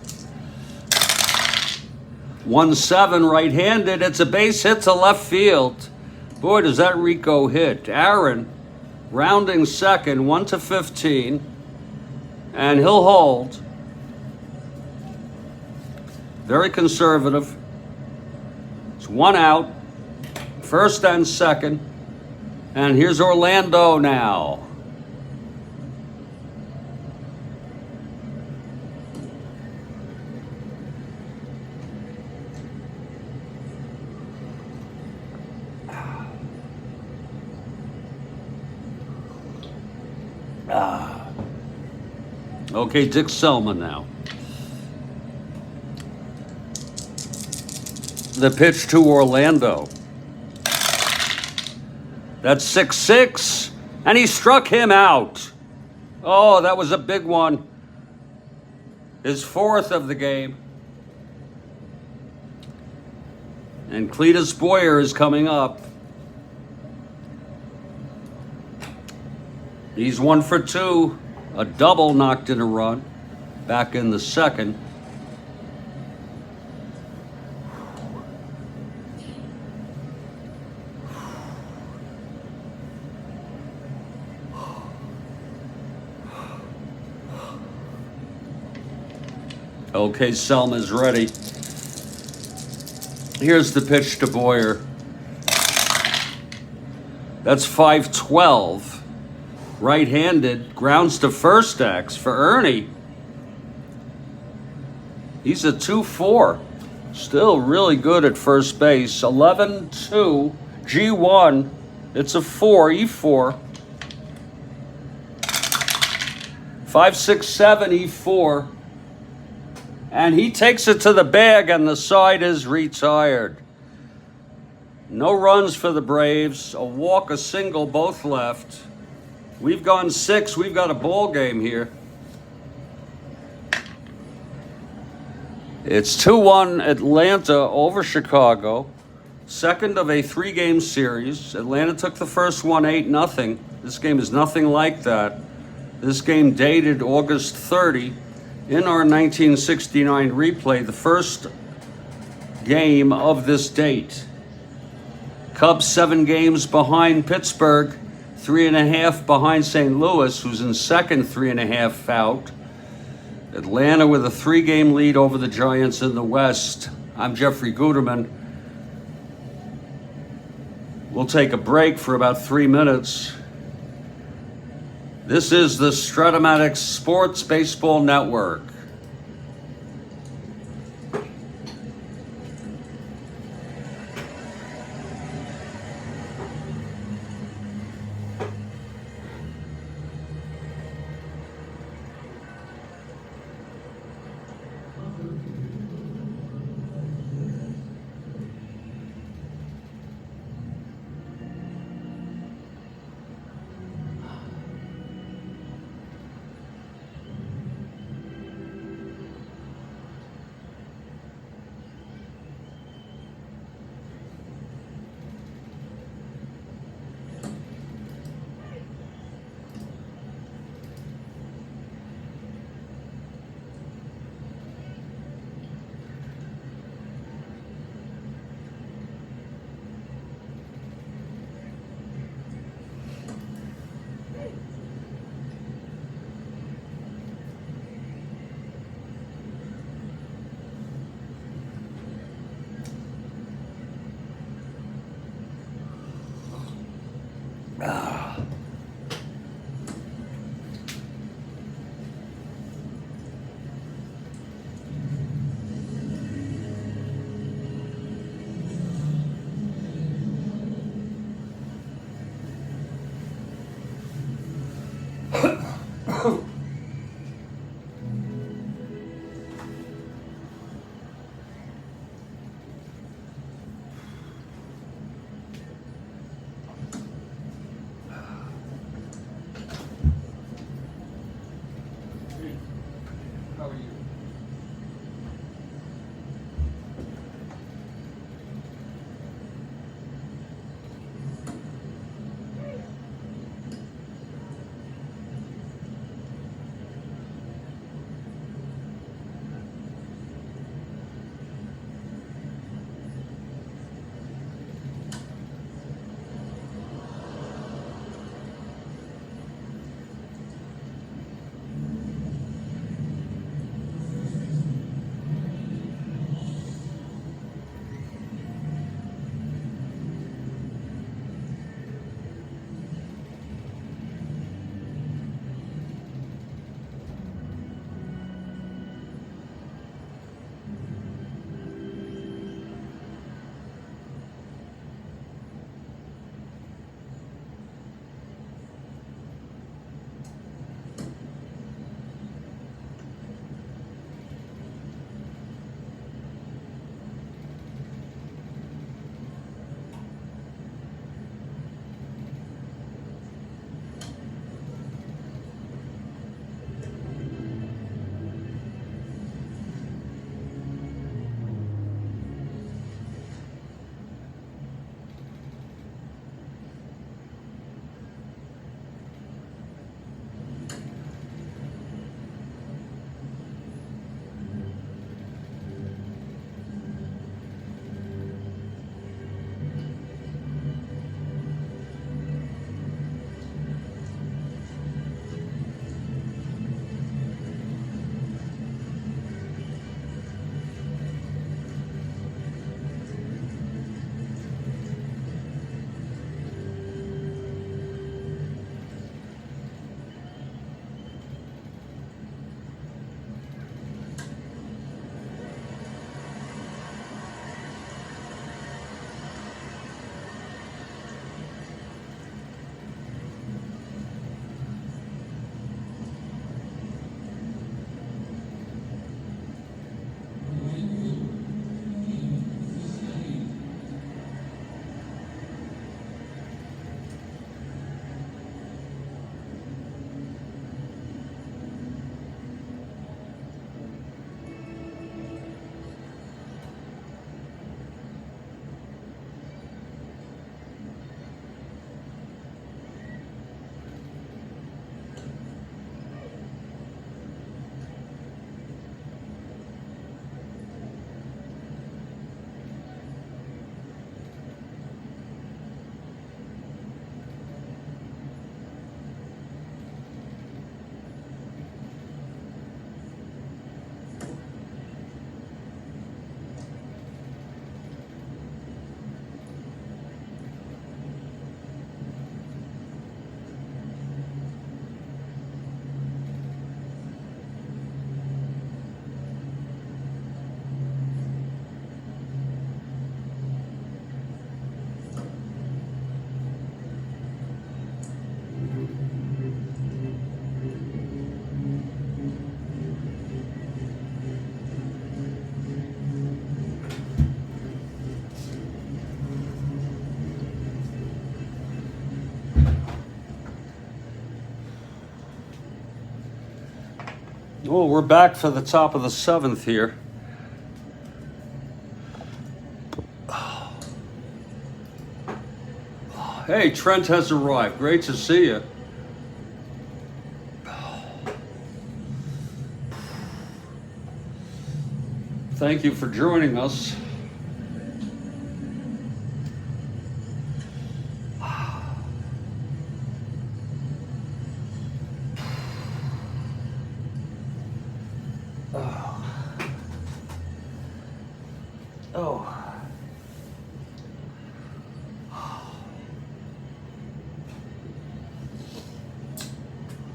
1-7, right-handed. It's a base hit to left field. Boy, does that Rico hit. Aaron rounding second, 1-15. And he'll hold. Very conservative. It's 1 out. First and second. And here's Orlando now. Okay, Dick Selma now. The pitch to Orlando. That's 6-6, And he struck him out. Oh, that was a big one. His fourth of the game. And Cletus Boyer is coming up. He's 1 for 2. A double knocked in a run. Back in the second. Okay, Selma's ready. Here's the pitch to Boyer. That's 5-12. Right-handed. Grounds to first X for Ernie. He's a 2-4. Still really good at first base. 11-2. G1. It's a 4. E4. 5-6-7. E4. And he takes it to the bag, and the side is retired. No runs for the Braves. A walk, a single, both left. We've gone 6. We've got a ball game here. It's 2-1 Atlanta over Chicago. Second of a 3-game series. Atlanta took the first one 8-0. This game is nothing like that. This game dated August 30. In our 1969 replay, the first game of this date. Cubs 7 games behind Pittsburgh, 3.5 behind St. Louis, who's in second, 3.5 out. Atlanta with a 3-game lead over the Giants in the West. I'm Jeffrey Guterman. We'll take a break for about 3 minutes. This is the Strat-O-Matic Sports Baseball Network. How are you? Well, we're back for the top of the seventh here. Hey, Trent has arrived. Great to see you. Thank you for joining us.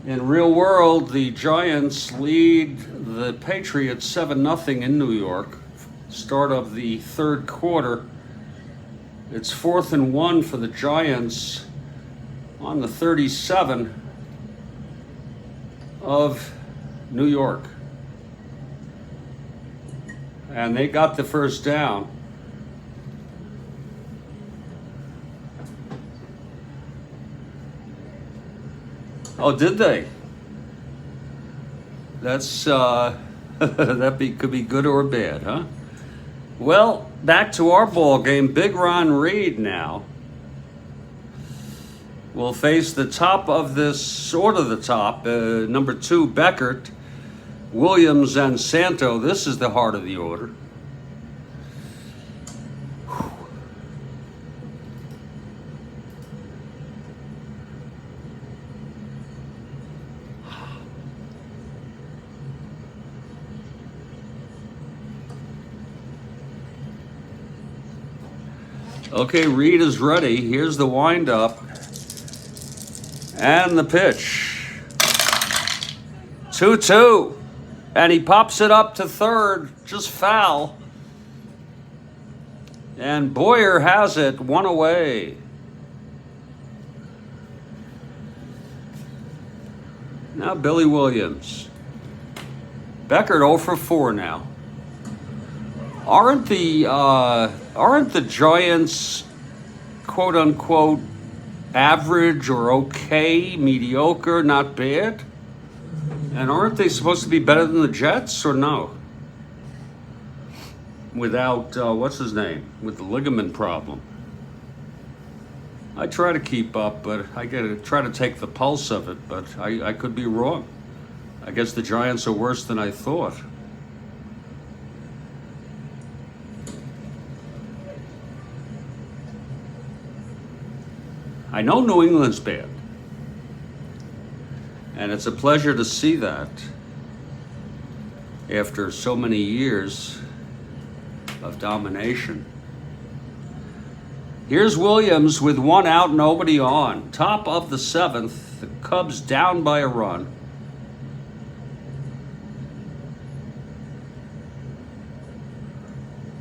In real world, the Giants lead the Patriots 7-0 in New York. Start of the third quarter. It's 4th and 1 for the Giants on the 37 of New York. And they got the first down. Oh, did they? That's could be good or bad, huh? Well, back to our ball game. Big Ron Reed now will face the top of this, sort of the top, number 2 Beckert, Williams, and Santo. This is the heart of the order. Okay, Reed is ready. Here's the windup and the pitch. 2-2. And he pops it up to third, just foul. And Boyer has it, 1 away. Now Billy Williams. Beckert 0 for 4 now. Aren't the Giants, quote unquote, average or okay, mediocre, not bad? And aren't they supposed to be better than the Jets, or no? Without what's his name, with the ligament problem. I try to keep up, but I gotta try to take the pulse of it. But I could be wrong. I guess the Giants are worse than I thought. I know New England's bad, and it's a pleasure to see that after so many years of domination. Here's Williams with 1 out, nobody on. Top of the 7th, the Cubs down by a run.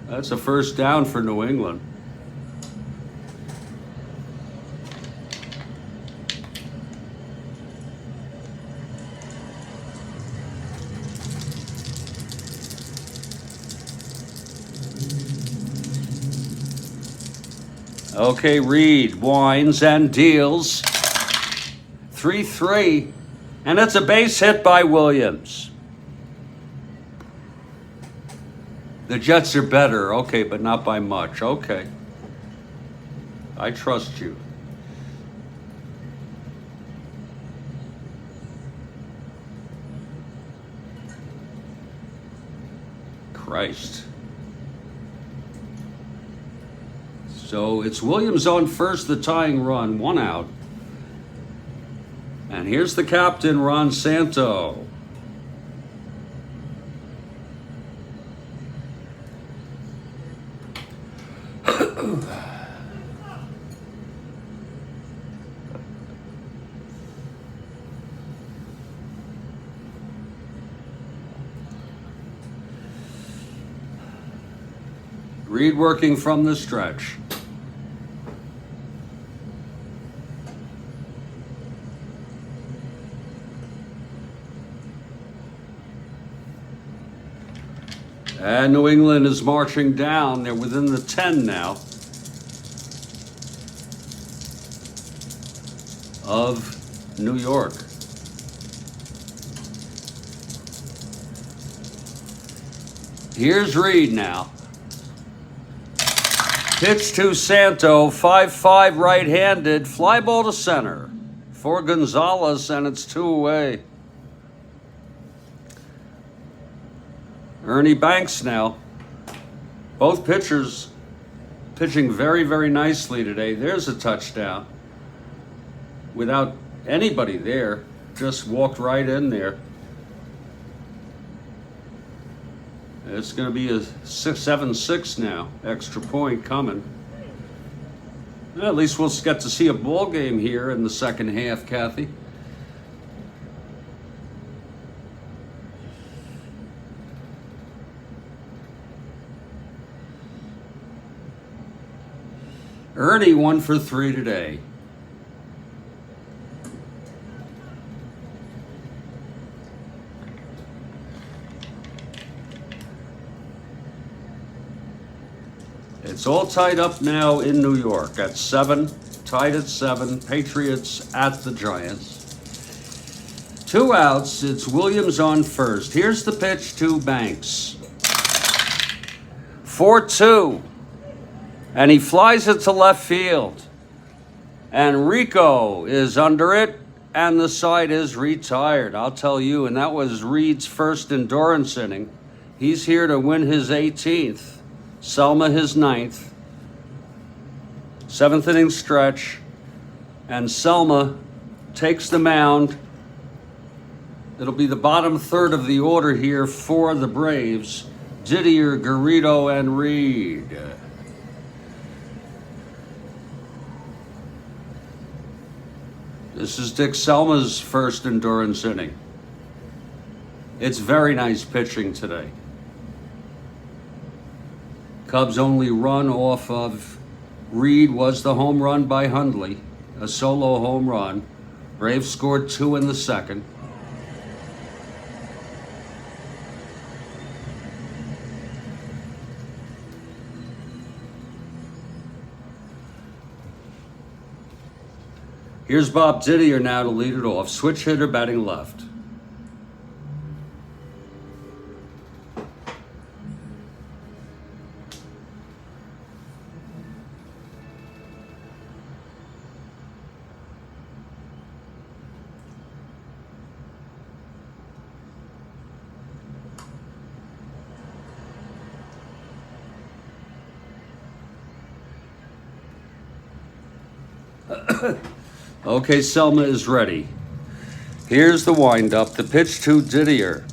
That's a first down for New England. Okay, Reed winds and deals. 3-3. And it's a base hit by Williams. The Jets are better. Okay, but not by much. Okay. I trust you. Christ. So it's Williams on first, the tying run, 1 out. And here's the captain, Ron Santo. Reed working from the stretch. And New England is marching down. They're within the 10 now of New York. Here's Reed now. Pitch to Santo, 5-5 right-handed, fly ball to center for Gonzalez, and it's 2 away. Ernie Banks now. Both pitchers pitching very, very nicely today. There's a touchdown without anybody there. Just walked right in there. It's going to be a 7-6 now. Extra point coming. Well, at least we'll get to see a ball game here in the second half, Kathy. Ernie 1 for 3 today. It's all tied up now in New York at 7, tied at 7. Patriots at the Giants. 2 outs. It's Williams on first. Here's the pitch to Banks. 4-2. And he flies it to left field. And Rico is under it, and the side is retired. I'll tell you, and that was Reed's first endurance inning. He's here to win his 18th. Selma his 9th. 7th inning stretch. And Selma takes the mound. It'll be the bottom third of the order here for the Braves. Didier, Garrido, and Reed. This is Dick Selma's first endurance inning. It's very nice pitching today. Cubs' only run off of Reed was the home run by Hundley, a solo home run. Braves scored 2 in the second. Here's Bob Didier now to lead it off. Switch hitter batting left. Okay, Selma is ready. Here's the windup. The pitch to Didier.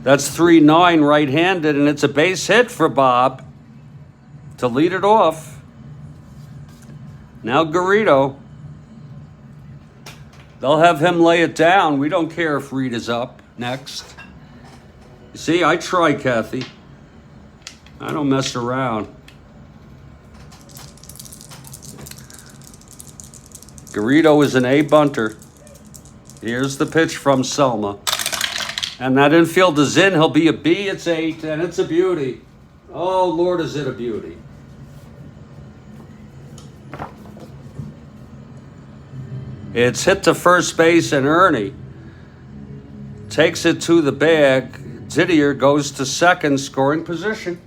That's 3-9 right-handed, and it's a base hit for Bob to lead it off. Now Garrido. They'll have him lay it down. We don't care if Reed is up next. You see, I try, Kathy. I don't mess around. Garrido is an A bunter. Here's the pitch from Selma. And that infield is in. He'll be a B. It's 8, and it's a beauty. Oh, Lord, is it a beauty. It's hit to first base, and Ernie takes it to the bag. Didier goes to second, scoring position.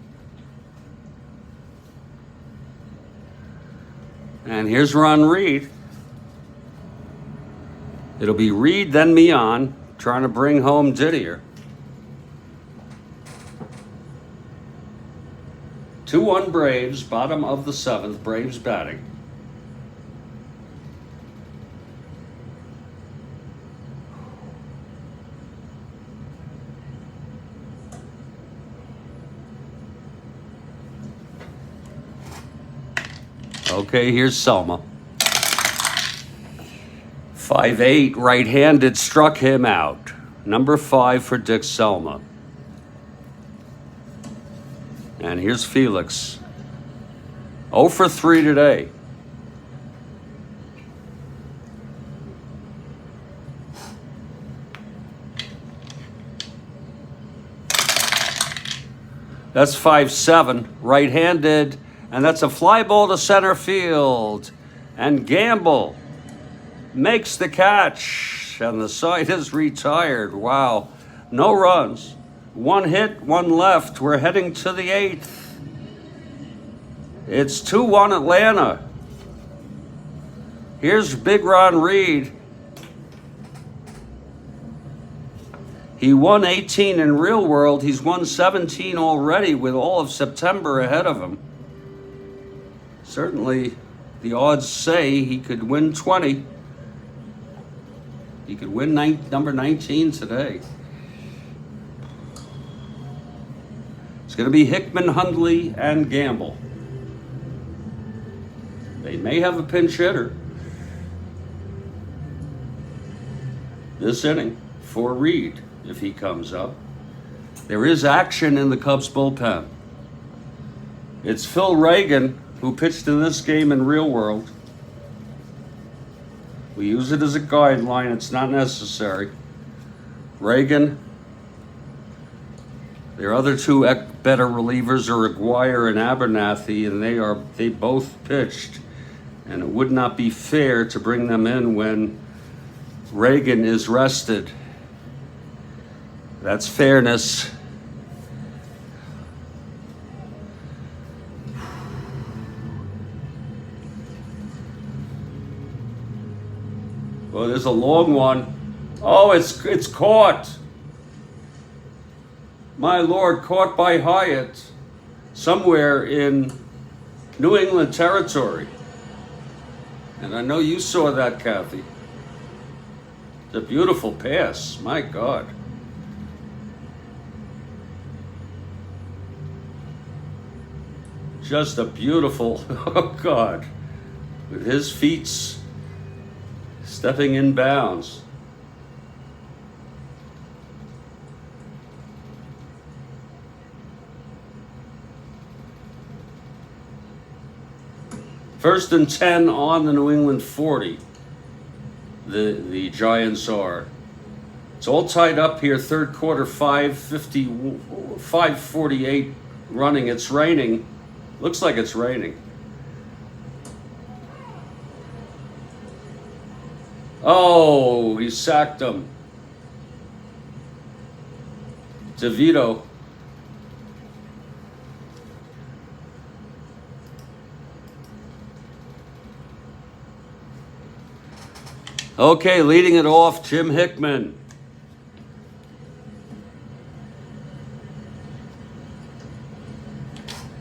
And here's Ron Reed. It'll be Reed, then Mian, trying to bring home Didier. 2-1 Braves, bottom of the 7th. Braves batting. Okay, here's Selma. 5-8, right-handed, struck him out. Number 5 for Dick Selma. And here's Felix. 0 for 3 today. That's 5-7, right-handed, and that's a fly ball to center field. And Gamble makes the catch, and the side is retired. Wow, no runs. One hit, one left. We're heading to the eighth. It's 2-1 Atlanta. Here's Big Ron Reed. He won 18 in real world. He's won 17 already with all of September ahead of him. Certainly, the odds say he could win 20. He could win number 19 today. It's going to be Hickman, Hundley, and Gamble. They may have a pinch hitter this inning for Reed if he comes up. There is action in the Cubs bullpen. It's Phil Reagan who pitched in this game in real world. We use it as a guideline. It's not necessary. Reagan. Their other two better relievers are Aguirre and Abernathy, and they both pitched. And it would not be fair to bring them in when Reagan is rested. That's fairness. Well, there's a long one. Oh, it's caught. My Lord, caught by Hyatt somewhere in New England territory. And I know you saw that, Kathy. It's a beautiful pass. My God. Just a beautiful, oh God, with his feet stepping in bounds. First and 10 on the New England 40. The Giants are. It's all tied up here. Third quarter, 5:48 running. It's raining. Looks like it's raining. Oh, he sacked him. DeVito. Okay, leading it off, Jim Hickman.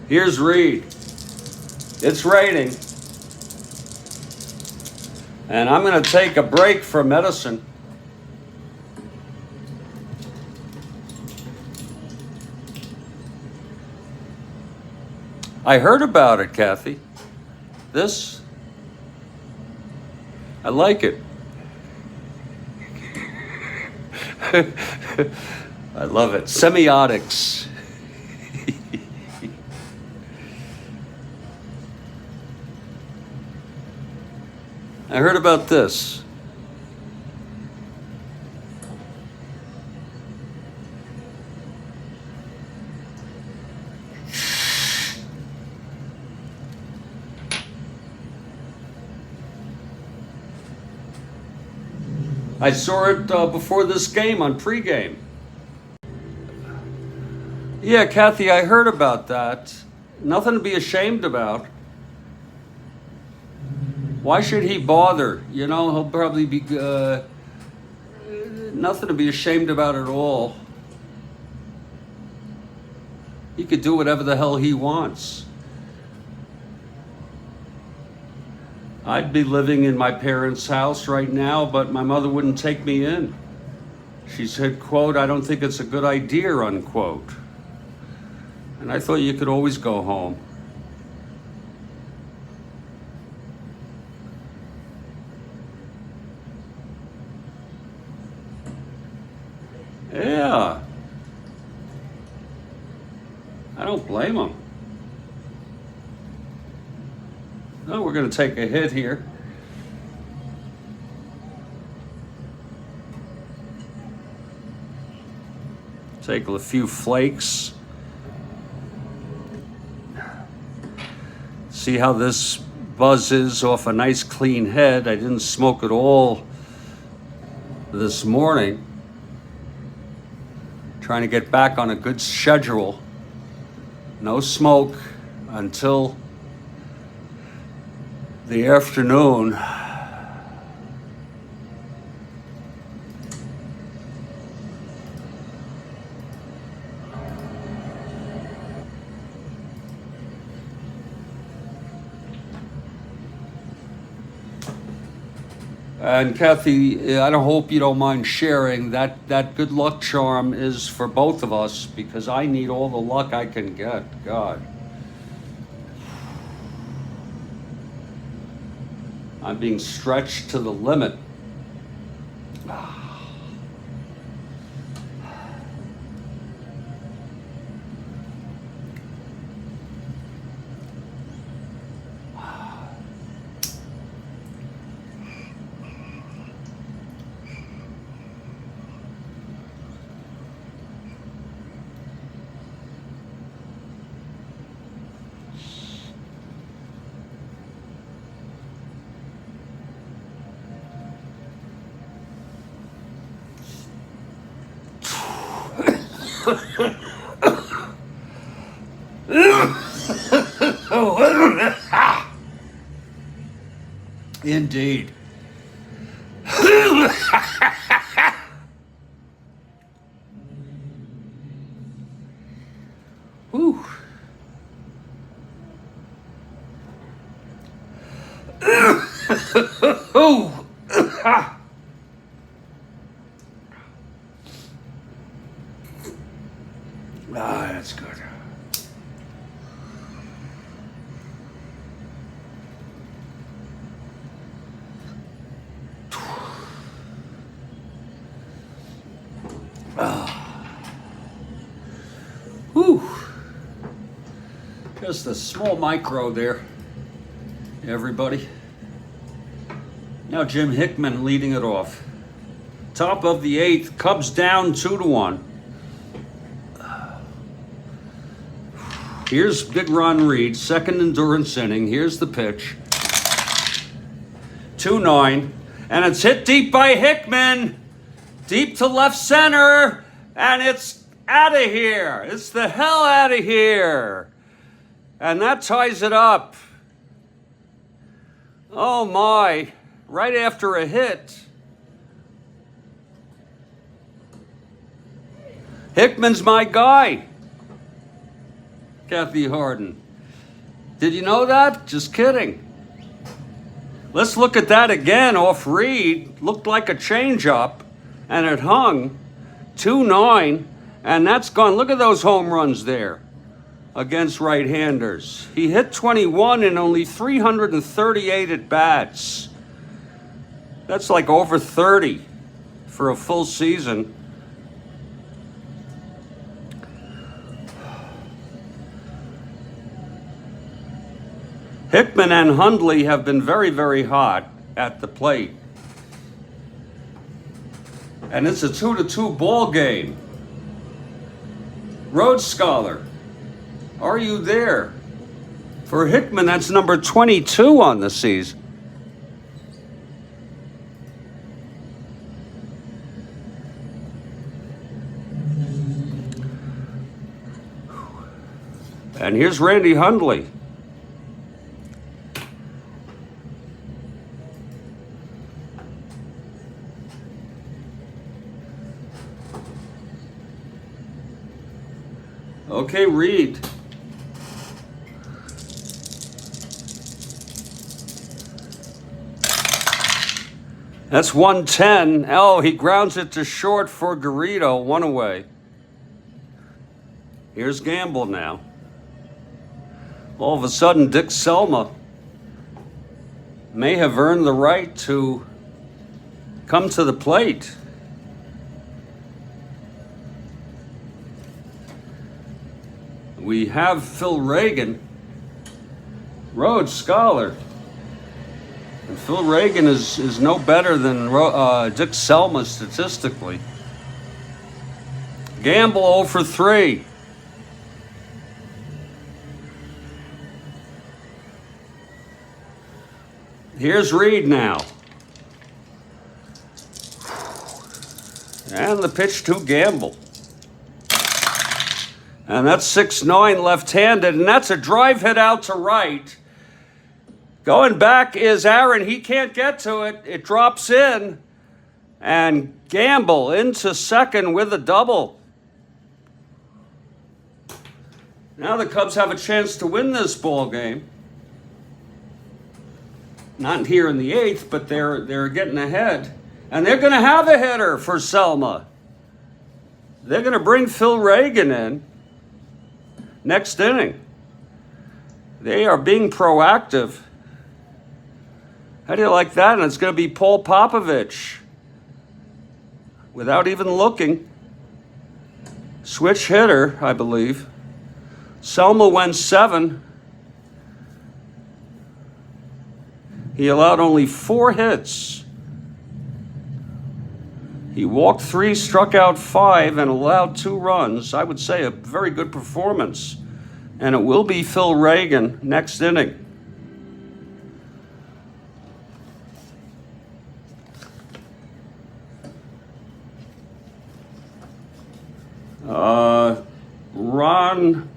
Here's Reed. It's raining. And I'm going to take a break for medicine. I heard about it, Kathy. This, I like it. I love it. Semiotics. I heard about this. I saw it before this game on pregame. Yeah, Kathy, I heard about that. Nothing to be ashamed about. Why should he bother? You know, he'll probably be nothing to be ashamed about at all. He could do whatever the hell he wants. I'd be living in my parents' house right now, but my mother wouldn't take me in. She said, quote, "I don't think it's a good idea," unquote. And I thought you could always go home. Yeah. I don't blame him. No, we're going to take a hit here. Take a few flakes. See how this buzzes off a nice clean head. I didn't smoke at all this morning. Trying to get back on a good schedule. No smoke until the afternoon. And Kathy, I don't hope you don't mind sharing that good luck charm is for both of us because I need all the luck I can get. God. I'm being stretched to the limit. Indeed. Whew. Oh. That's good. Whew. Just a small micro there, everybody. Now Jim Hickman leading it off. Top of the 8th, Cubs down 2-1. Here's Big Ron Reed, second endurance inning. Here's the pitch. 2-9, and it's hit deep by Hickman. Deep to left center, and it's out of here. It's the hell out of here. And that ties it up. Oh my, right after a hit. Hickman's my guy. Kathy Harden. Did you know that? Just kidding. Let's look at that again off Reed. Looked like a changeup, and it hung 2-9, and that's gone. Look at those home runs there against right-handers. He hit 21 in only 338 at-bats. That's like over 30 for a full season. Hickman and Hundley have been very, very hot at the plate. And it's a 2-2 ball game. Rhodes Scholar, are you there? For Hickman, that's number 22 on the season. And here's Randy Hundley. Okay, Reed. That's 110. Oh, he grounds it to short for Garrido, one away. Here's Gamble now. All of a sudden, Dick Selma may have earned the right to come to the plate. We have Phil Reagan, Rhodes Scholar. And Phil Reagan is no better than Dick Selma statistically. Gamble 0 for 3. Here's Reed now. And the pitch to Gamble. And that's 6-9 left-handed, and that's a drive hit out to right. Going back is Aaron. He can't get to it. It drops in, and Gamble into second with a double. Now the Cubs have a chance to win this ball game. Not here in the eighth, but they're getting ahead. And they're going to have a hitter for Selma. They're going to bring Phil Reagan in next inning. They are being proactive. How do you like that? And it's going to be Paul Popovich. Without even looking. Switch hitter, I believe. Selma went 7. He allowed only 4 hits. He walked 3, struck out 5, and allowed 2 runs. I would say a very good performance. And it will be Phil Reagan next inning. Ron,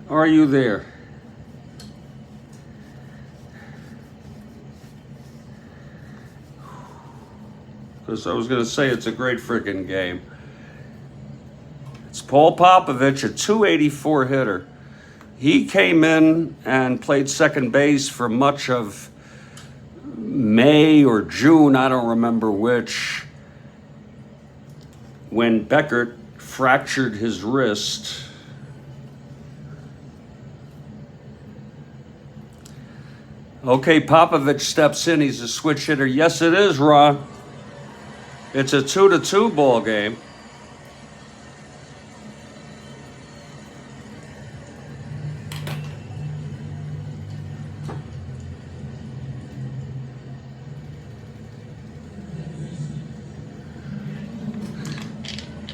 are you there? Because I was going to say it's a great freaking game. It's Paul Popovich, a .284 hitter. He came in and played second base for much of May or June, I don't remember which, when Beckert fractured his wrist. Okay, Popovich steps in. He's a switch hitter. Yes, it is, Ron. It's a 2-2 ball game.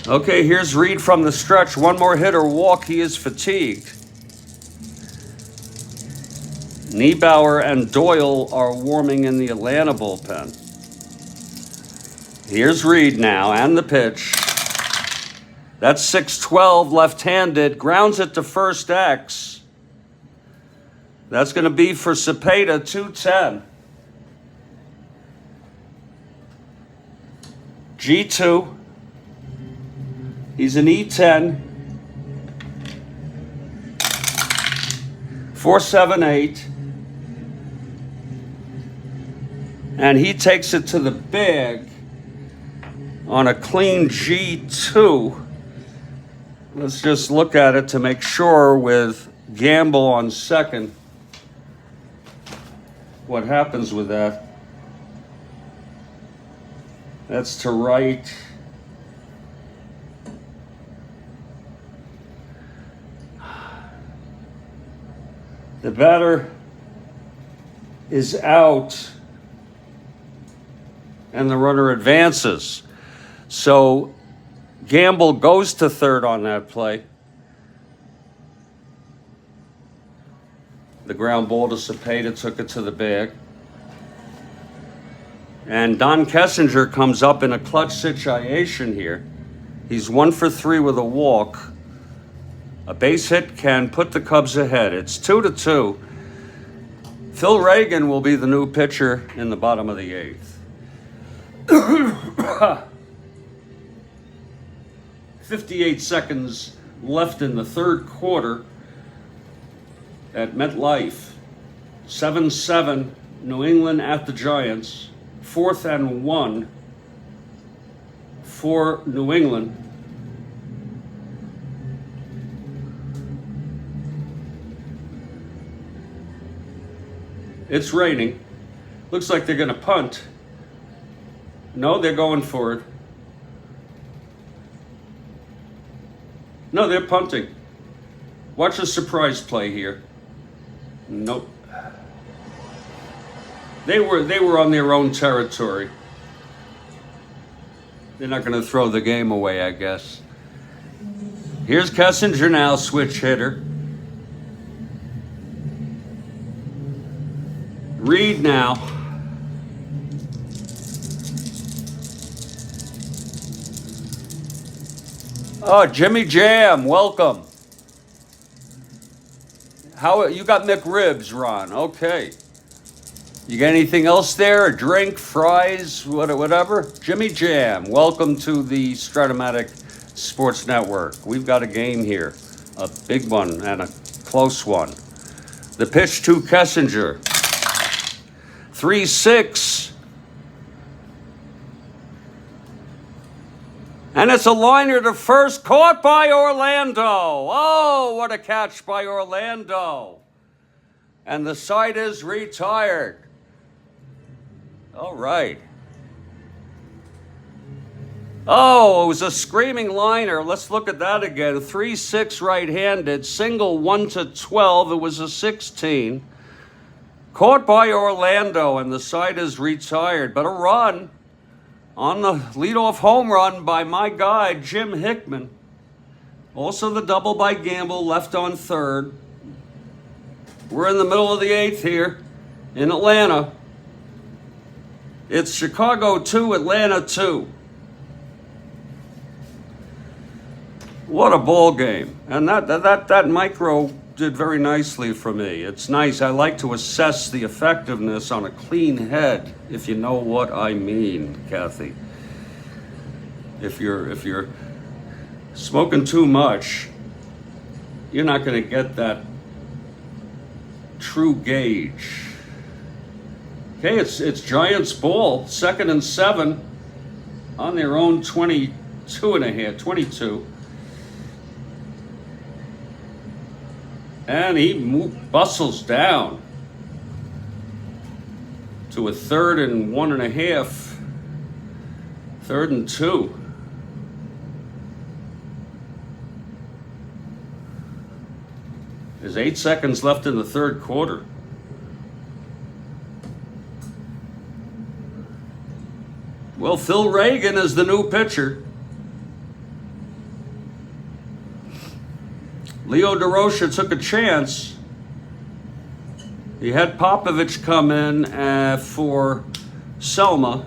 Okay, here's Reed from the stretch. One more hit or walk. He is fatigued. Niebauer and Doyle are warming in the Atlanta bullpen. Here's Reed now, and the pitch. That's 6-12 left-handed. Grounds it to first X. That's going to be for Cepeda, 2-10. G2. He's an E10. 4-7-8. And he takes it to the bag on a clean G2. Let's just look at it to make sure with Gamble on second what happens with that. That's to right. The batter is out and the runner advances. So Gamble goes to third on that play. The ground ball to Cepeda took it to the bag. And Don Kessinger comes up in a clutch situation here. He's 1 for 3 with a walk. A base hit can put the Cubs ahead. It's 2-2. Phil Reagan will be the new pitcher in the bottom of the 8th. 58 seconds left in the third quarter at MetLife. 7-7, New England at the Giants. 4th and 1 for New England. It's raining. Looks like they're going to punt. No, they're going for it. No, they're punting. Watch a surprise play here. Nope. They were on their own territory. They're not going to throw the game away, I guess. Here's Kessinger now, switch hitter. Reed now. Oh, Jimmy Jam, welcome. How you got McRibs, Ron? Okay. You got anything else there? A drink, fries, whatever? Jimmy Jam, welcome to the Strat-O-Matic Sports Network. We've got a game here, a big one and a close one. The pitch to Kessinger. 3-6. And it's a liner to first, caught by Orlando. Oh, what a catch by Orlando. And the side is retired. All right. Oh, it was a screaming liner. Let's look at that again. 3-6 right-handed, single 1-12. It was a 16. Caught by Orlando, and the side is retired. But a run on the leadoff home run by my guy, Jim Hickman. Also the double by Gamble, left on third. We're in the middle of the eighth here in Atlanta. It's Chicago 2, Atlanta 2. What a ball game. And that micro did very nicely for me. It's nice. I like to assess the effectiveness on a clean head, if you know what I mean, Kathy. If you're smoking too much, you're not going to get that true gauge. Okay, it's Giants ball, 2nd and 7 on their own 22. And he bustles down to a 3rd and 1.5, 3rd and 2. There's 8 seconds left in the third quarter. Well, Phil Reagan is the new pitcher. Leo DeRocha took a chance. He had Popovich come in for Selma.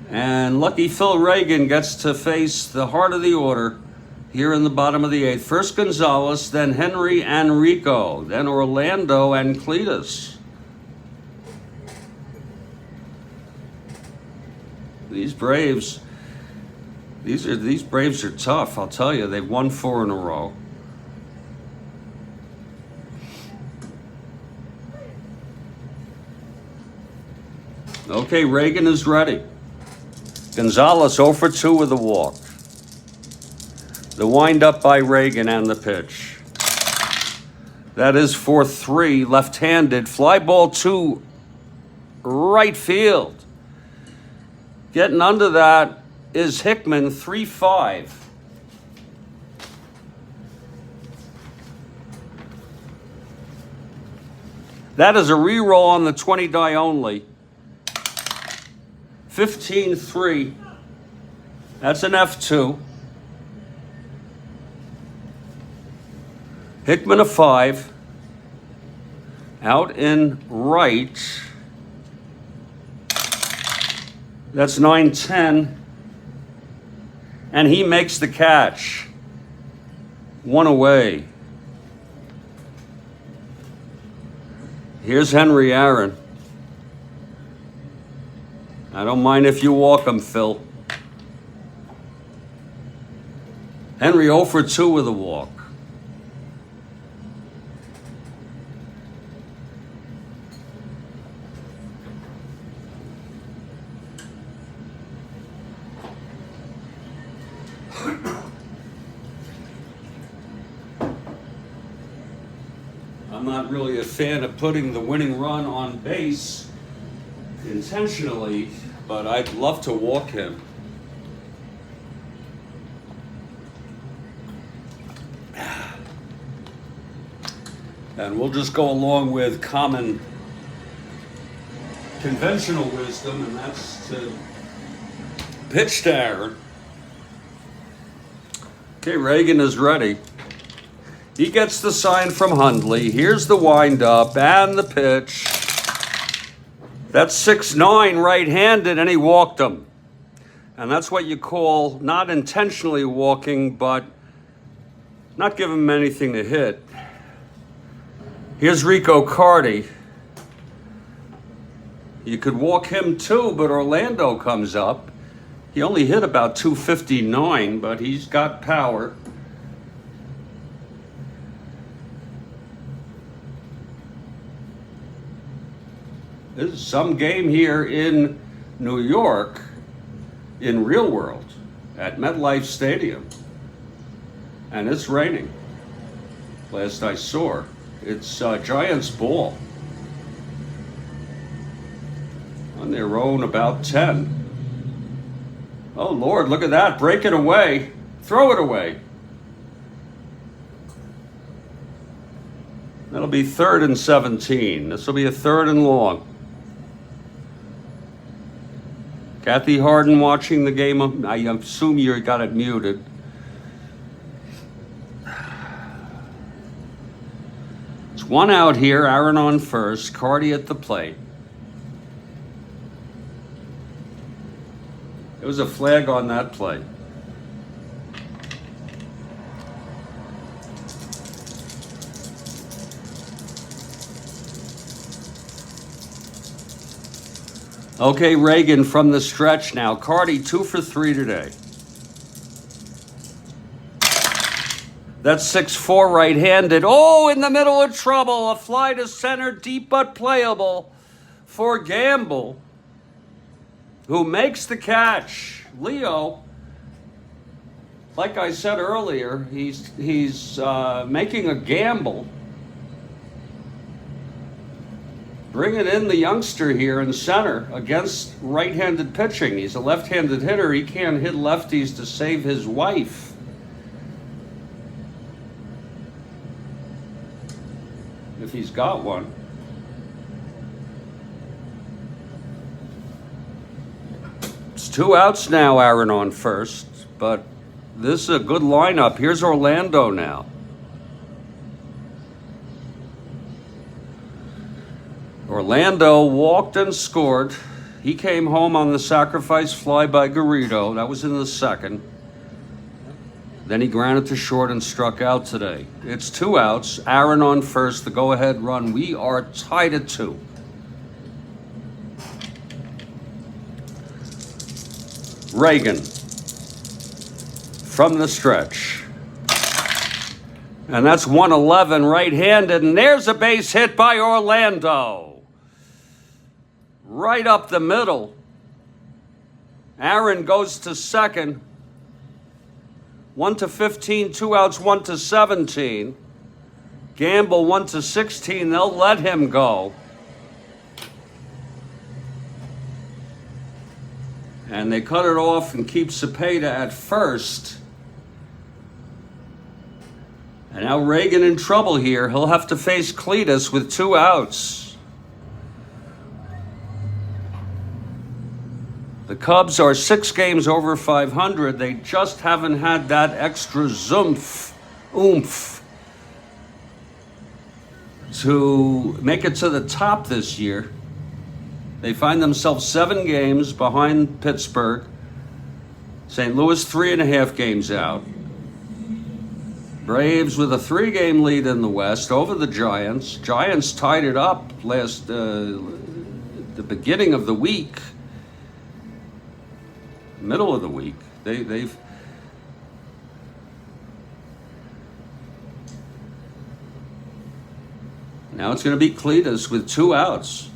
And lucky Phil Reagan gets to face the heart of the order here in the bottom of the eighth. First Gonzalez, then Henry and Rico, then Orlando and Cletus. These Braves, these Braves are tough, I'll tell you. They've won 4 in a row. Okay, Reagan is ready. Gonzalez 0 for 2 with a walk. The windup by Reagan and the pitch. That is for 3, left-handed. Fly ball to right field. Getting under that is Hickman, 3-5. That is a reroll on the 20 die only. 15-3. That's an F2. Hickman a 5. Out in right. That's 9-10. And he makes the catch. 1 away. Here's Henry Aaron. I don't mind if you walk him, Phil. Henry 0 for 2 with a walk. I'm not really a fan of putting the winning run on base intentionally, but I'd love to walk him. And we'll just go along with common conventional wisdom, and that's to pitch to Aaron. Okay, Reagan is ready. He gets the sign from Hundley. Here's the windup and the pitch. That's 6'9" right-handed, and he walked him. And that's what you call not intentionally walking, but not giving him anything to hit. Here's Rico Carty. You could walk him too, but Orlando comes up. He only hit about 259, but he's got power. This is some game here in New York, in real world, at MetLife Stadium. And it's raining. Last I saw, it's Giants ball. On their own about 10. Oh Lord, look at that, break it away, throw it away. That'll be 3rd and 17. This will be a 3rd and long. Kathy Harden watching the game. I assume you got it muted. It's 1 out here, Aaron on first, Carty at the plate. There was a flag on that play. Okay, Reagan from the stretch now. Carty 2 for 3 today. That's 6'4" right-handed. Oh, in the middle of trouble. A fly to center, deep but playable for Gamble, who makes the catch. Leo, like I said earlier, he's making a gamble. Bringing in the youngster here in center against right-handed pitching. He's a left-handed hitter. He can't hit lefties to save his wife. If he's got one. It's 2 outs now, Aaron on first, but this is a good lineup. Here's Orlando now. Orlando walked and scored. He came home on the sacrifice fly by Garrido. That was in the 2nd. Then he grounded to short and struck out today. It's 2 outs. Aaron on first, the go-ahead run. We are tied at 2. Reagan from the stretch. And that's 111 right-handed. And there's a base hit by Orlando. Right up the middle. Aaron goes to second. 1 to 15, 2 outs, 1 to 17. Gamble 1 to 16. They'll let him go. And they cut it off and keep Cepeda at first. And now Reagan in trouble here. He'll have to face Cletus with 2 outs. The Cubs are 6 games over 500. They just haven't had that extra oomph to make it to the top this year. They find themselves 7 games behind Pittsburgh. St. Louis 3.5 games out. Braves with a 3-game lead in the West over the Giants. Giants tied it up the beginning of the week. Middle of the week. They've now it's going to be Cletus with 2 outs.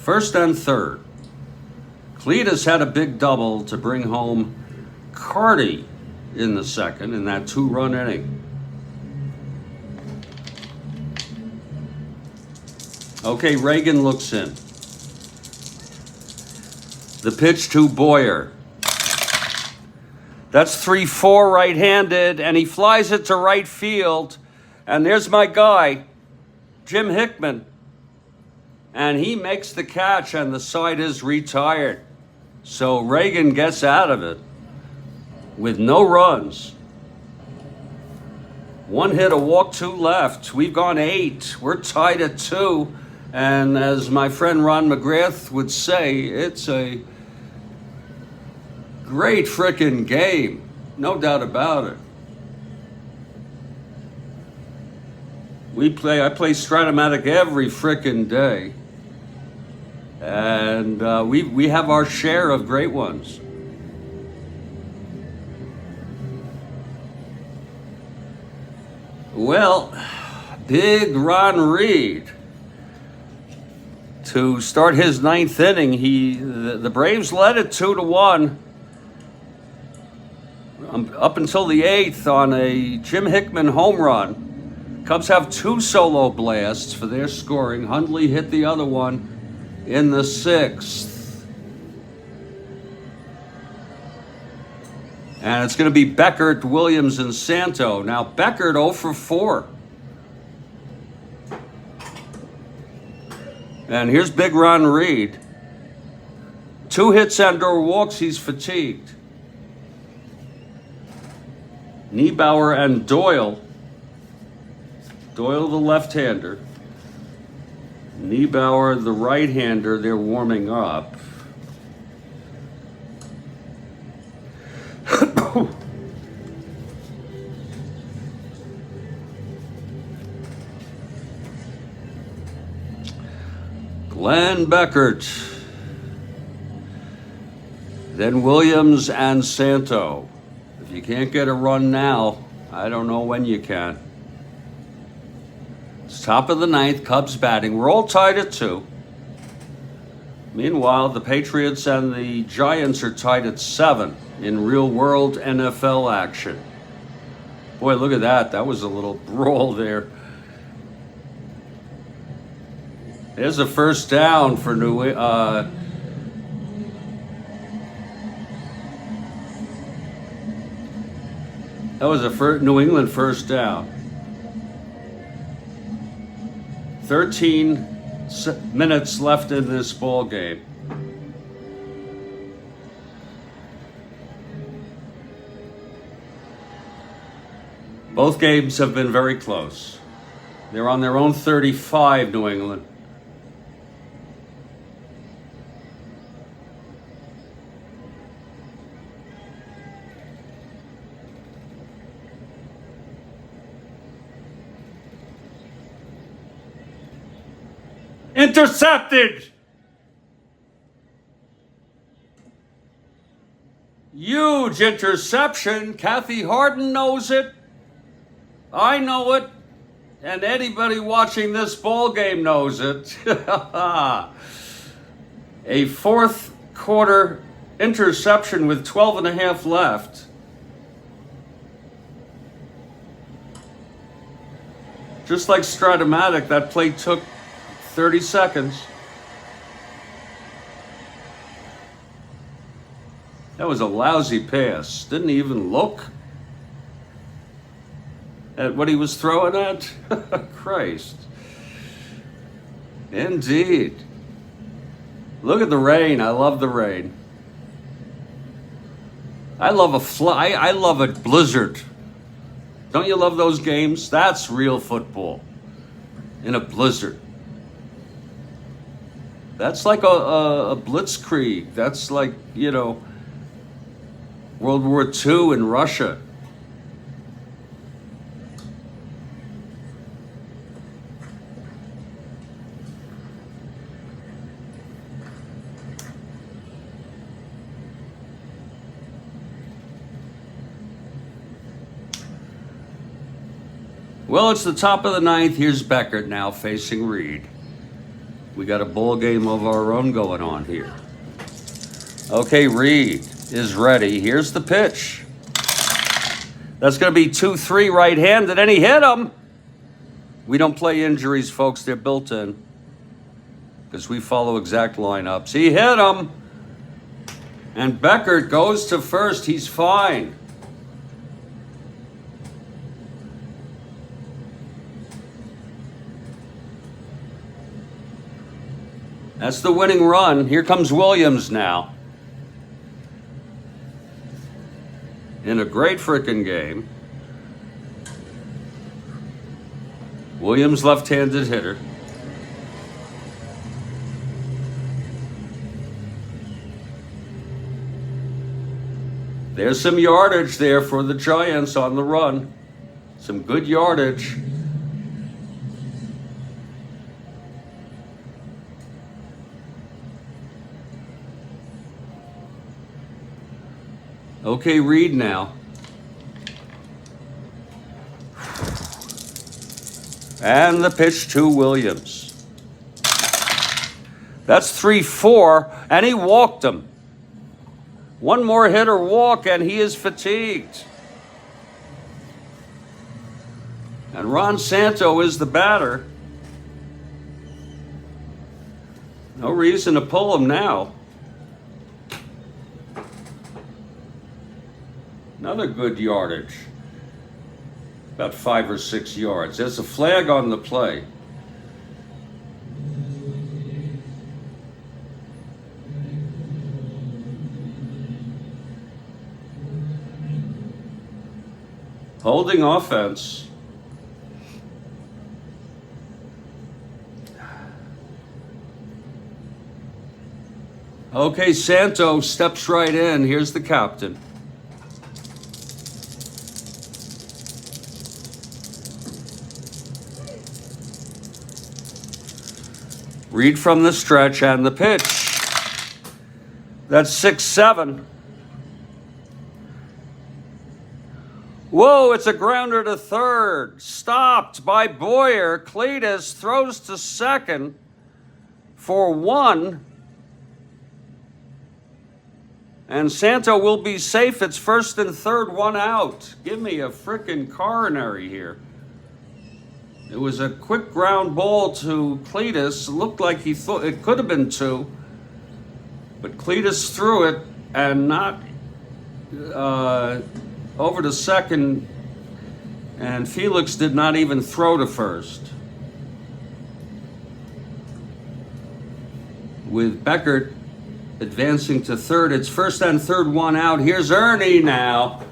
1st and 3rd. Cletus had a big double to bring home Carty in the 2nd in that 2-run inning. Okay, Reagan looks in. The pitch to Boyer. That's 3-4 right-handed, and he flies it to right field. And there's my guy, Jim Hickman. And he makes the catch, and the side is retired. So Reagan gets out of it with no runs. 1 hit, a walk, 2 left. We've gone 8. We're tied at 2. And as my friend Ron McGrath would say, it's a great frickin' game. No doubt about it. I play Strat-O-Matic every frickin' day. And we have our share of great ones. Well, big Ron Reed to start his ninth inning. The Braves led it 2-1 up until the eighth on a Jim Hickman home run. Cubs have 2 solo blasts for their scoring. Hundley hit the other one in the 6th. And it's going to be Beckert, Williams, and Santo. Now, Beckert 0 for 4. And here's big Ron Reed. 2 hits and/or walks. He's fatigued. Niebauer and Doyle. Doyle, the left-hander. Niebauer, the right-hander. They're warming up. Glenn Beckert. Then Williams and Santo. If you can't get a run now, I don't know when you can. It's top of the ninth, Cubs batting. We're all tied at 2. Meanwhile, the Patriots and the Giants are tied at 7 in real-world NFL action. Boy, look at that. That was a little brawl there. There's a first down for that was a New England first down. 13 minutes left in this ball game. Both games have been very close. They're on their own 35, New England. Intercepted! Huge interception. Kathy Harden knows it. I know it. And anybody watching this ball game knows it. A 4th quarter interception with 12 and a half left. Just like Strat-O-Matic, that play took 30 seconds. That was a lousy pass. Didn't even look at what he was throwing at. Christ. Indeed. Look at the rain. I love the rain. I love I love a blizzard. Don't you love those games? That's real football. In a blizzard. That's like a blitzkrieg. That's like, World War II in Russia. Well, it's the top of the ninth. Here's Beckert now facing Reed. We got a ball game of our own going on here. Okay, Reed is ready. Here's the pitch. That's going to be 2-3 right-handed, and he hit him. We don't play injuries, folks. They're built in because we follow exact lineups. He hit him, and Beckert goes to first. He's fine. That's the winning run. Here comes Williams now. In a great frickin' game. Williams, left-handed hitter. There's some yardage there for the Giants on the run. Some good yardage. Okay, Reed now. And the pitch to Williams. That's 3-4, and he walked him. One more hit or walk, and he is fatigued. And Ron Santo is the batter. No reason to pull him now. Another good yardage. About 5 or 6 yards. There's a flag on the play. Holding offense. Okay, Santo steps right in. Here's the captain. Read from the stretch and the pitch. That's 6-7. Whoa, it's a grounder to third. Stopped by Boyer. Cletus throws to second for 1. And Santo will be safe. It's first and third, 1 out. Give me a frickin' coronary here. It was a quick ground ball to Cletus. It looked like he thought it could have been 2. But Cletus threw it and not over to second. And Felix did not even throw to first. With Beckert advancing to third, it's first and third, 1 out. Here's Ernie now.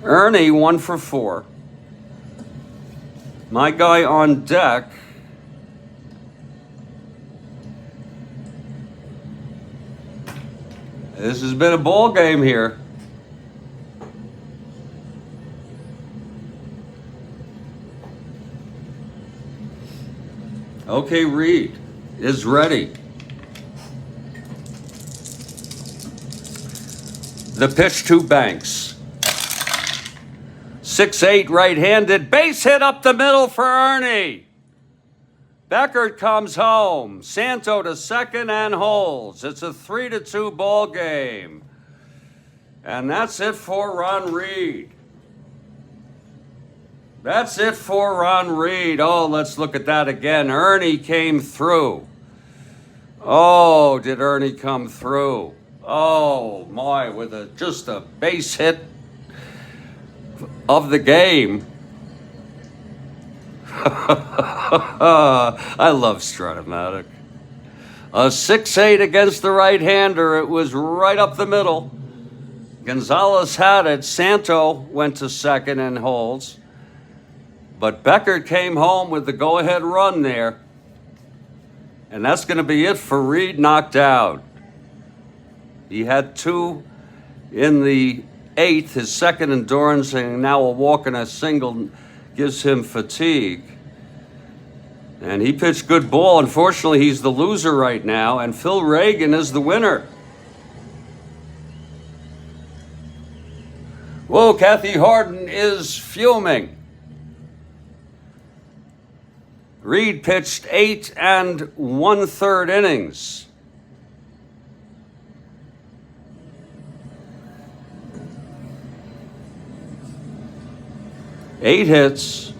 Ernie 1 for 4. My guy on deck. This has been a ball game here. Okay, Reed is ready. The pitch to Banks. 6-8 right-handed, base hit up the middle for Ernie. Beckert comes home. Santo to second and holds. It's a 3-2 ball game. And that's it for Ron Reed. That's it for Ron Reed. Oh, let's look at that again. Ernie came through. Oh, did Ernie come through? Oh, my, with just a base hit of the game. I love Strat-O-Matic. A 6-8 against the right-hander. It was right up the middle. Gonzalez had it. Santo went to second and holds. But Beckert came home with the go-ahead run there. And that's going to be it for Reed, knocked out. He had 2 in the 8th, his second endurance, and now a walk and a single gives him fatigue. And he pitched good ball. Unfortunately, he's the loser right now, and Phil Reagan is the winner. Whoa, Kathy Harden is fuming. Reed pitched 8 1/3 innings. Eight hits.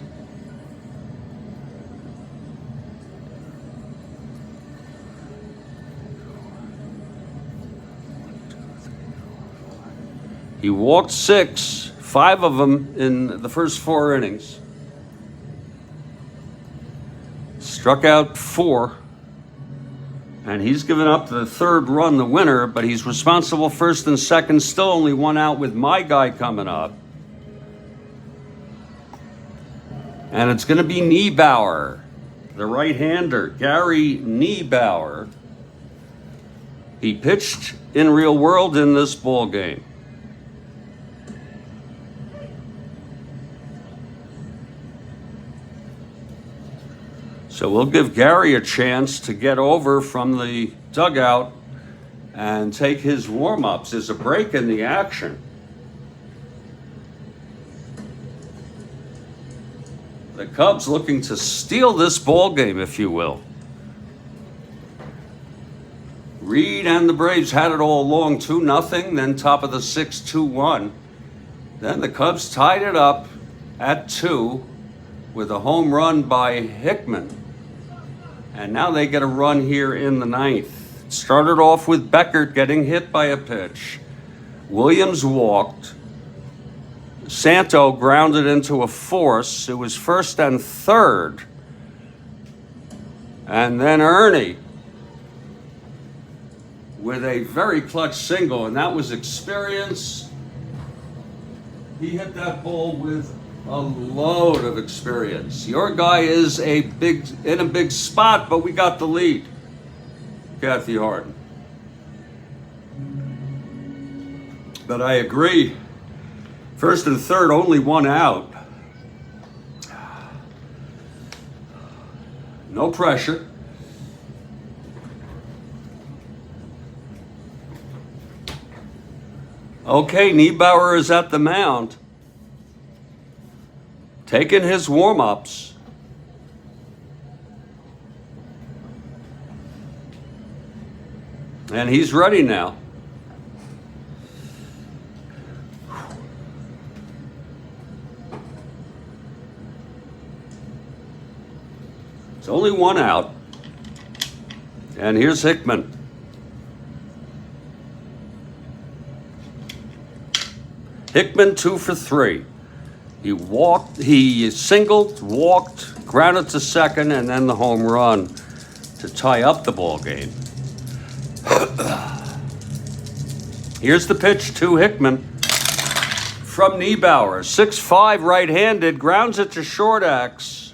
He walked 6, 5 of them in the first 4 innings. Struck out 4. And he's given up the third run, the winner, but he's responsible first and second, still only 1 out with my guy coming up. And it's going to be Niebauer, the right-hander, Gary Niebauer. He pitched in real world in this ball game. So we'll give Gary a chance to get over from the dugout and take his warm-ups. There's a break in the action. The Cubs looking to steal this ball game, if you will. Reed and the Braves had it all along, 2-0, then top of the sixth, 2-1. Then the Cubs tied it up at 2 with a home run by Hickman. And now they get a run here in the ninth. It started off with Beckert getting hit by a pitch. Williams walked. Santo grounded into a force. It was first and third. And then Ernie with a very clutch single, and that was experience. He hit that ball with a load of experience. Your guy is in a big spot, but we got the lead. Kathy Harden. But I agree. First and third, only one out. No pressure. Okay, Niebauer is at the mound, taking his warm-ups. And he's ready now. It's only one out. And here's Hickman. Hickman 2 for 3. He singled, walked, grounded to second, and then the home run to tie up the ball game. Here's the pitch to Hickman from Niebauer. 6'5", right-handed, grounds it to short X.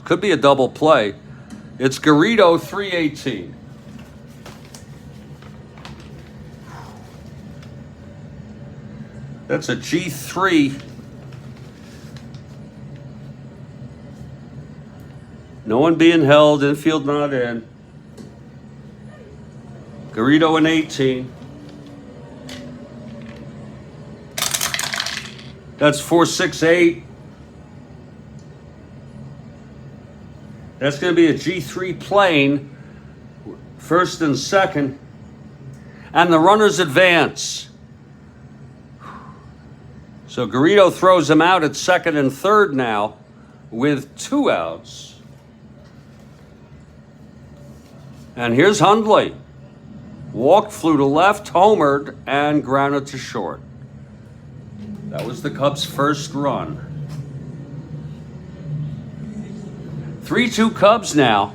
Could be a double play. It's Garrido, 318. That's a G3. No one being held, infield not in. Garrido an 18. That's 468. That's going to be a G3 plane, first and second. And the runners advance. So Garrido throws him out at second and third now with 2 outs. And here's Hundley. Walked, flew to left, homered, and grounded to short. That was the Cubs' first run. 3-2 Cubs now.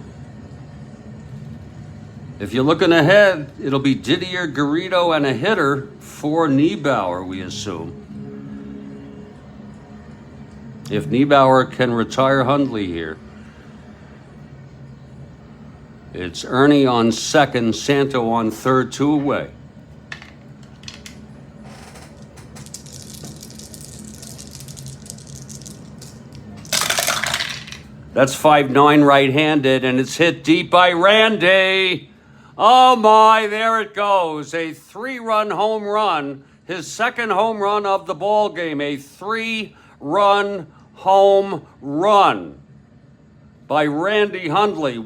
If you're looking ahead, it'll be Didier, Garrido, and a hitter for Niebauer, we assume. If Niebauer can retire Hundley here. It's Ernie on second, Santo on third, 2 away. That's 5'9", right-handed, and it's hit deep by Randy. Oh my, there it goes. A 3-run home run. His second home run of the ball game. A 3-run home run by Randy Hundley.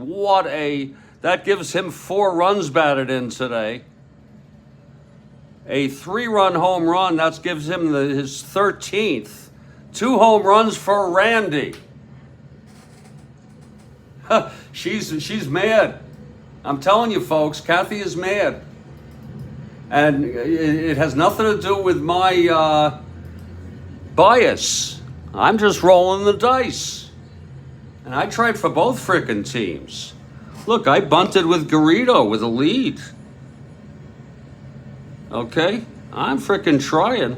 That gives him 4 runs batted in today. A 3-run home run, that gives him his 13th. 2 home runs for Randy. She's mad. I'm telling you, folks, Kathy is mad. And it has nothing to do with my bias. I'm just rolling the dice. And I tried for both frickin' teams. Look, I bunted with Garrido with a lead. Okay? I'm frickin' trying.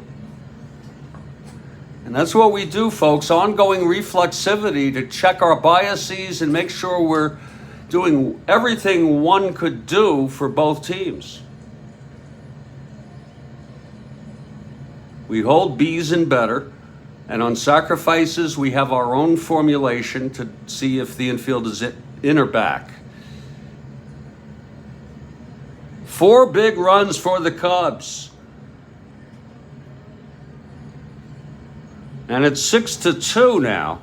And that's what we do, folks. Ongoing reflexivity to check our biases and make sure we're doing everything one could do for both teams. We hold B's and better, and on sacrifices, we have our own formulation to see if the infield is in or back. 4 big runs for the Cubs. And it's 6-2 now.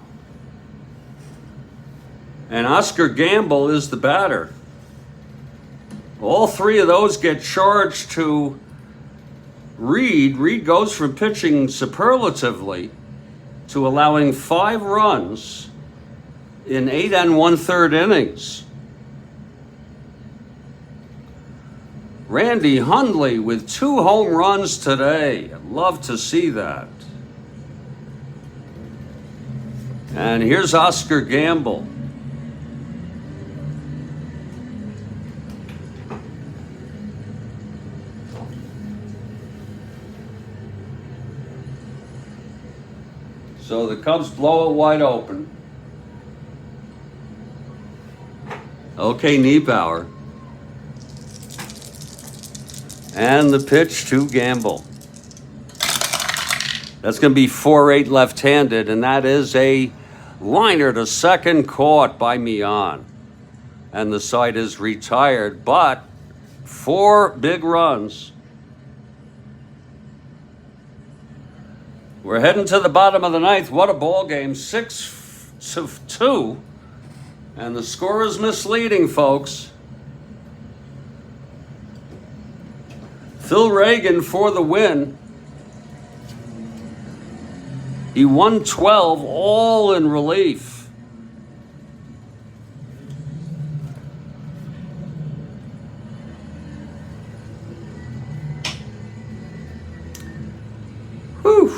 And Oscar Gamble is the batter. All 3 of those get charged to Reed. Reed goes from pitching superlatively to allowing 5 runs in 8 1/3 innings. Randy Hundley with 2 home runs today. I'd love to see that. And here's Oscar Gamble. So the Cubs blow it wide open. Okay, Niebauer. And the pitch to Gamble. That's going to be 4-8 left-handed, and that is a liner to second caught by Mian. And the side is retired, but 4 big runs. We're heading to the bottom of the 9th. What a ball game. 6-2. And the score is misleading, folks. Phil Reagan for the win. He won 12, all in relief. Whew.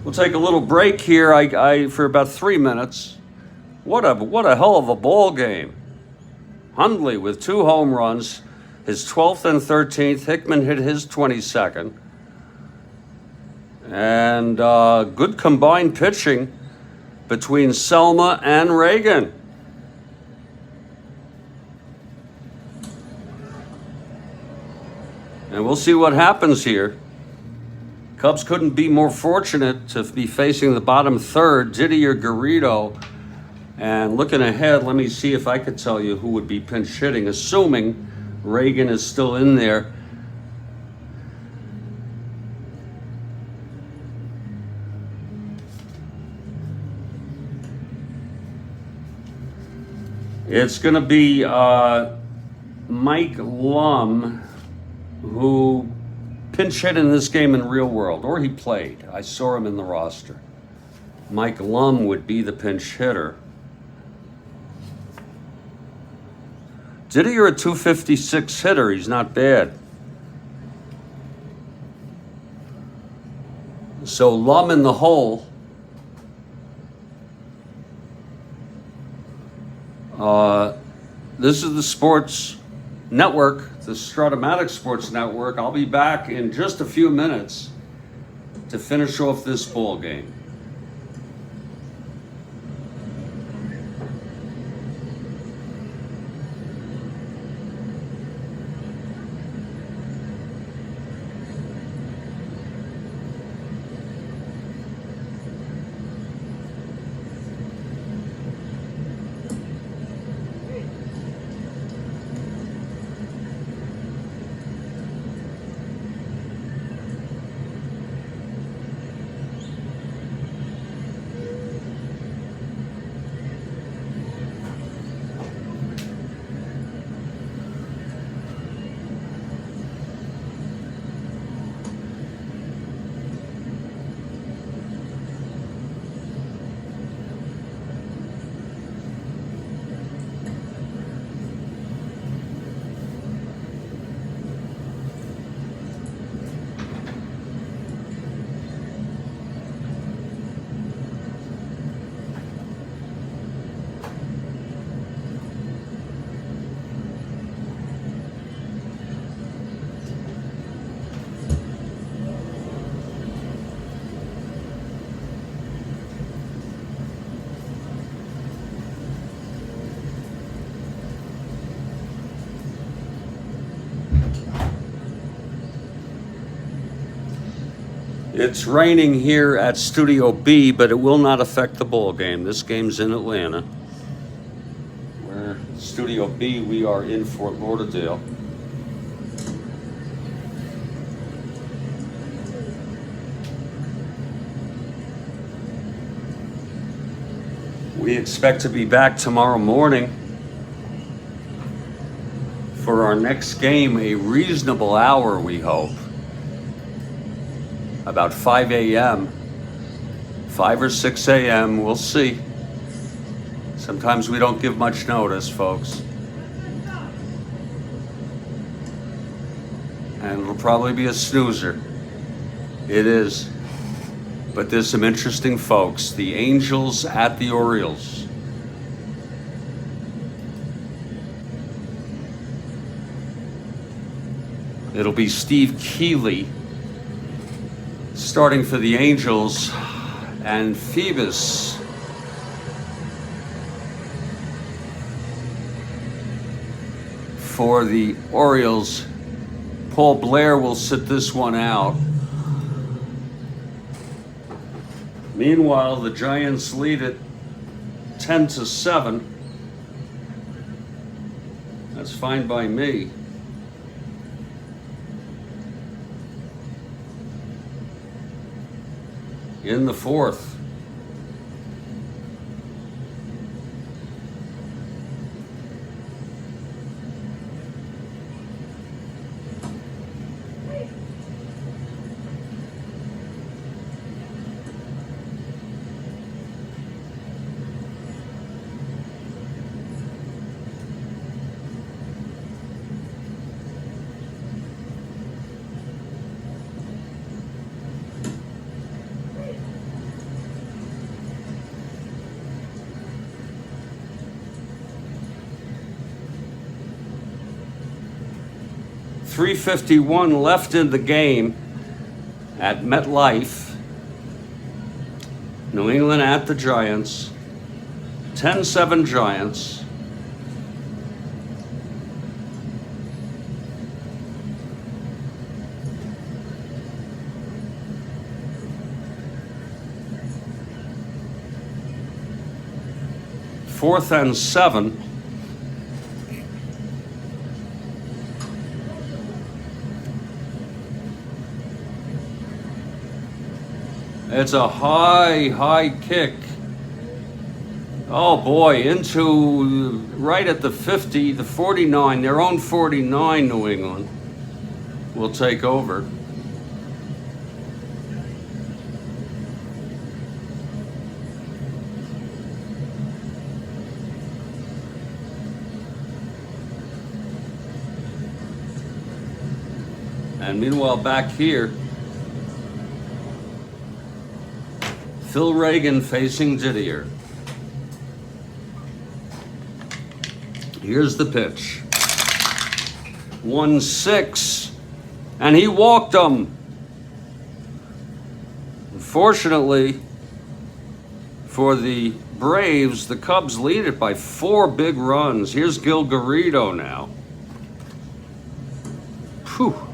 We'll take a little break here for about 3 minutes. What a hell of a ball game. Hundley with 2 home runs, his 12th and 13th. Hickman hit his 22nd. And good combined pitching between Selma and Reagan. And we'll see what happens here. Cubs couldn't be more fortunate to be facing the bottom 3rd, Didier Garrido. And looking ahead, let me see if I could tell you who would be pinch hitting, assuming Reagan is still in there. It's going to be Mike Lum, who pinch hit in this game in real world, or he played. I saw him in the roster. Mike Lum would be the pinch hitter. Didier, a 256 hitter. He's not bad. So Lum in the hole. This is the Sports Network, the Strat-O-Matic Sports Network. I'll be back in just a few minutes to finish off this ball game. It's raining here at Studio B, but it will not affect the ball game. This game's in Atlanta. We're Studio B, we are in Fort Lauderdale. We expect to be back tomorrow morning for our next game, a reasonable hour, we hope. About 5 a.m., 5 or 6 a.m., we'll see. Sometimes we don't give much notice, folks. And it'll probably be a snoozer. It is. But there's some interesting folks. The Angels at the Orioles. It'll be Steve Keeley starting for the Angels, and Phoebus for the Orioles. Paul Blair will sit this one out. Meanwhile, the Giants lead it 10-7. That's fine by me. In the fourth. .351 left in the game at MetLife. New England at the Giants. 10-7 Giants. Fourth and 7. It's a high kick. Oh boy, into right at the 50, the 49, their own 49, New England will take over. And meanwhile, back here, Phil Reagan facing Didier. Here's the pitch. 1-6, and he walked him. Unfortunately for the Braves, the Cubs lead it by 4 big runs. Here's Gil Garrido now. Whew.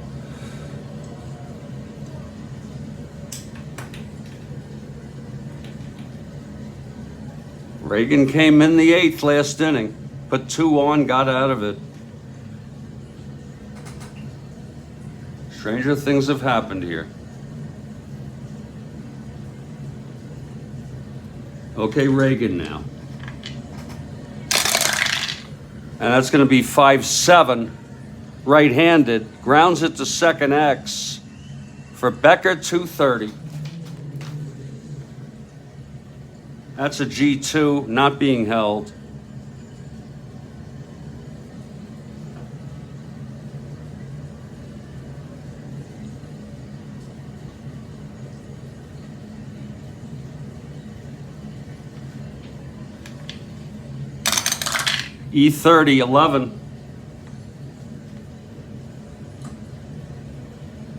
Reagan came in the 8th last inning, put 2 on, got out of it. Stranger things have happened here. Okay, Reagan now. And that's going to be 5-7, right-handed. Grounds it to second X for Becker, 230. That's a G2, not being held. E30, 11.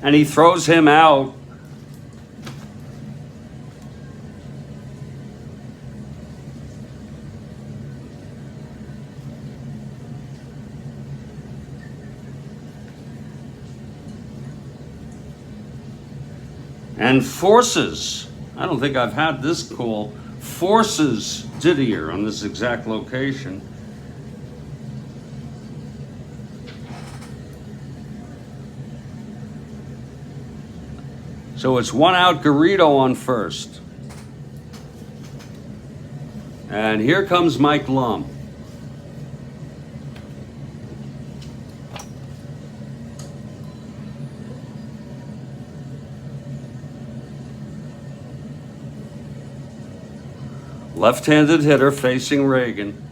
And he throws him out. And Forces. I don't think I've had this call. Forces Didier on this exact location. So it's 1 out, Garrido on first. And here comes Mike Lum. Left-handed hitter facing Reagan.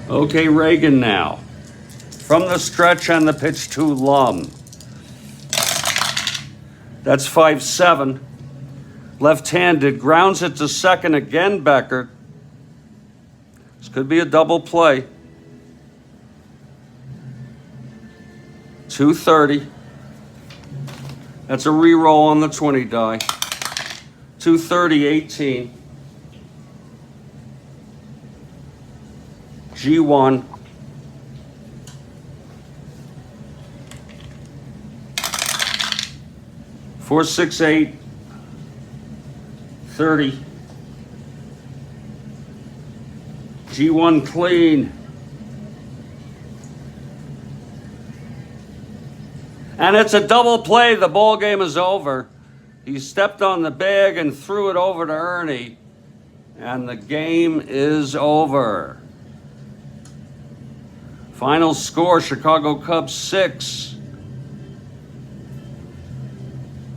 Okay, Reagan now. From the stretch and the pitch to Lum. That's 5-7. Left-handed, grounds it to second again, Beckert. This could be a double play. 230. That's a re-roll on the 20 die. 230, 18. G1. Four, 6, 8, 30. G1 clean. And it's a double play. The ball game is over. He stepped on the bag and threw it over to Ernie. And the game is over. Final score, Chicago Cubs 6.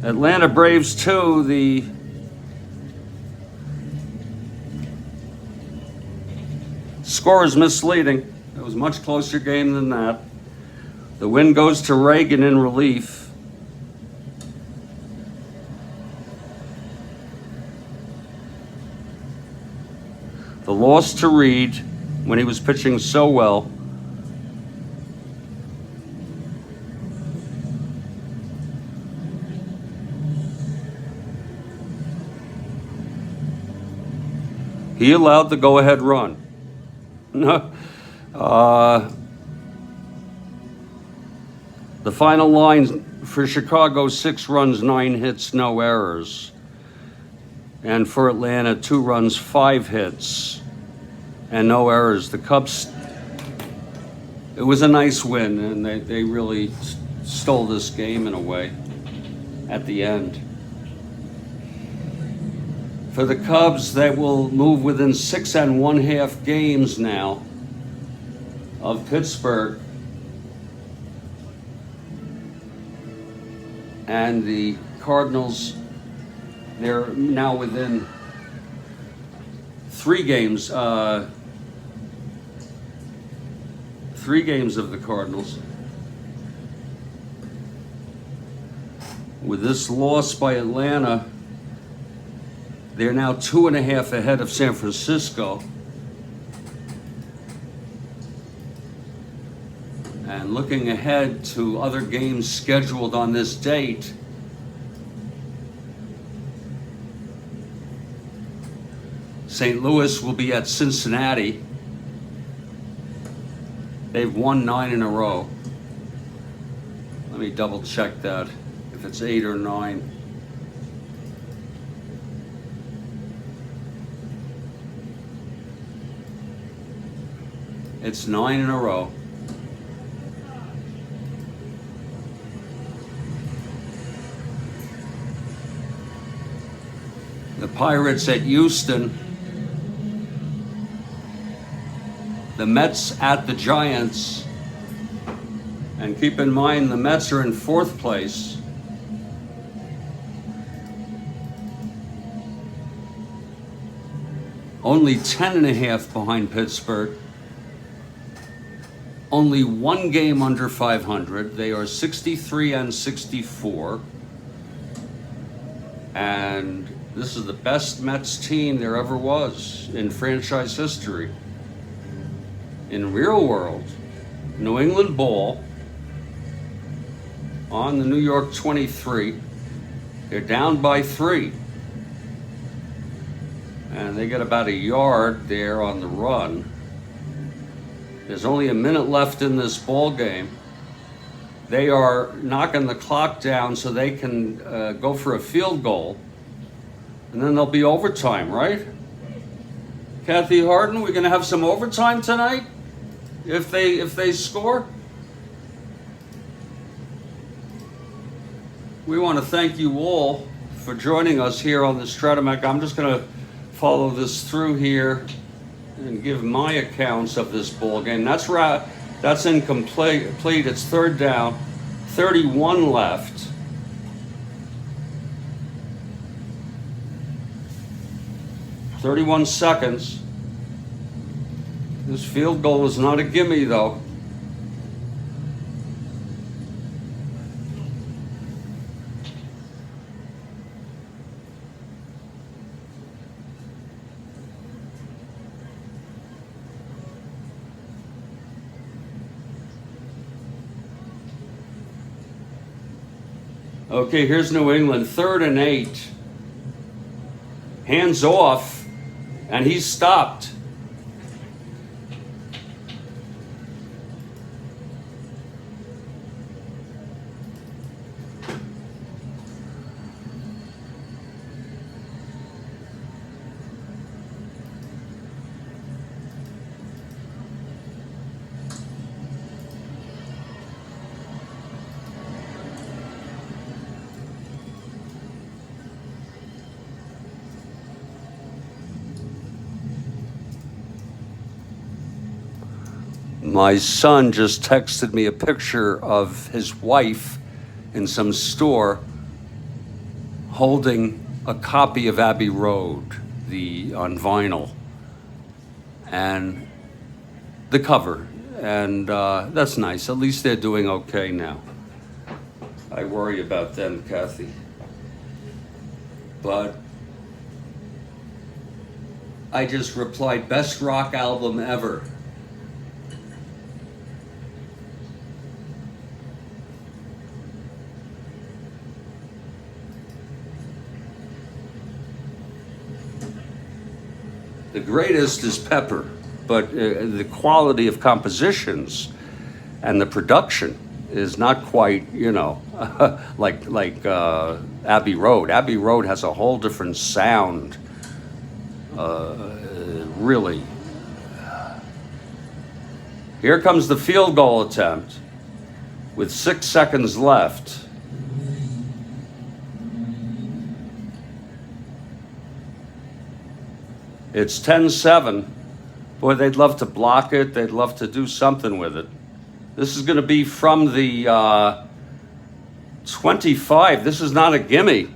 Atlanta Braves 2. The score is misleading. It was a much closer game than that. The win goes to Reagan in relief. The loss to Reed when he was pitching so well. He allowed the go-ahead run. No, the final line for Chicago, 6 runs, 9 hits, no errors. And for Atlanta, 2 runs, 5 hits, and no errors. The Cubs, it was a nice win, and they really stole this game in a way at the end. For the Cubs, they will move within 6 1/2 games now of Pittsburgh. And the Cardinals, they're now within 3 games. 3 games of the Cardinals. With this loss by Atlanta, they're now 2.5 ahead of San Francisco. And looking ahead to other games scheduled on this date, St. Louis will be at Cincinnati. They've won 9 in a row. Let me double check that, if it's 8 or 9. It's 9 in a row. The Pirates at Houston. The Mets at the Giants. And keep in mind, the Mets are in 4th place. Only 10.5 behind Pittsburgh. Only 1 game under 500. They are 63 and 64. And this is the best Mets team there ever was in franchise history. in real world, New England ball on the New York 23. They're down by 3. And they get about a yard there on the run. There's only a minute left in this ball game. They are knocking the clock down so they can go for a field goal. And then there'll be overtime, right? Kathy Harden, we're going to have some overtime tonight if they score. We want to thank you all for joining us here on the Strat-O-Matic. I'm just going to follow this through here and give my accounts of this ball game. That's incomplete. It's third down, 31 left. "31 seconds. This field goal is not a gimme, though. Okay, here's New England, 3rd and 8. Hands off, and he's stopped. My son just texted me a picture of his wife in some store holding a copy of Abbey Road, on vinyl, and the cover. And that's nice. At least they're doing okay now. I worry about them, Kathy. But I just replied, best rock album ever. The greatest is Pepper, but the quality of compositions and the production is not quite, like Abbey Road. Abbey Road has a whole different sound, really. Here comes the field goal attempt with 6 seconds left. It's 10-7. Boy, they'd love to block it. They'd love to do something with it. This is going to be from the 25. This is not a gimme.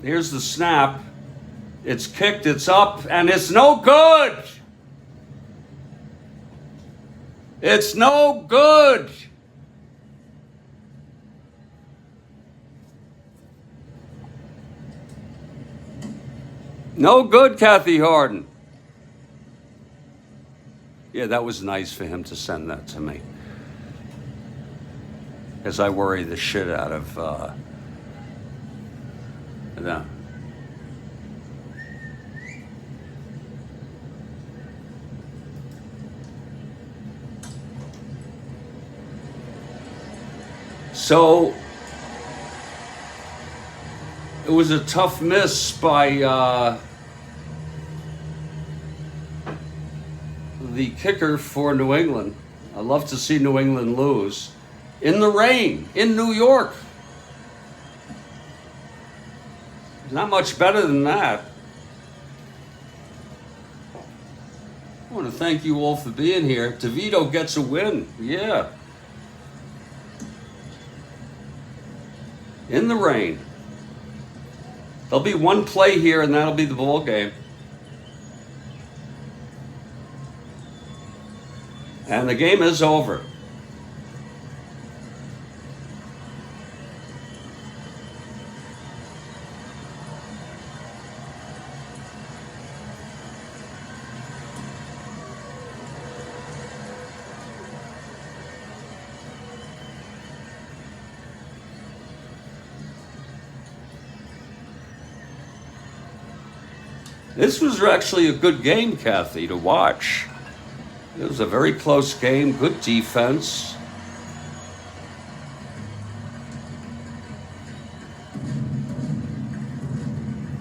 Here's the snap. It's kicked, it's up, and it's no good. It's no good. No good, Kathy Harden. Yeah, that was nice for him to send that to me, as I worry the shit out of them. So it was a tough miss by the kicker for New England. I love to see New England lose in the rain in New York. Not much better than that. I want to thank you all for being here. DeVito gets a win. Yeah. In the rain. There'll be one play here, and that'll be the ball game. And the game is over. This was actually a good game, Kathy, to watch. It was a very close game, good defense.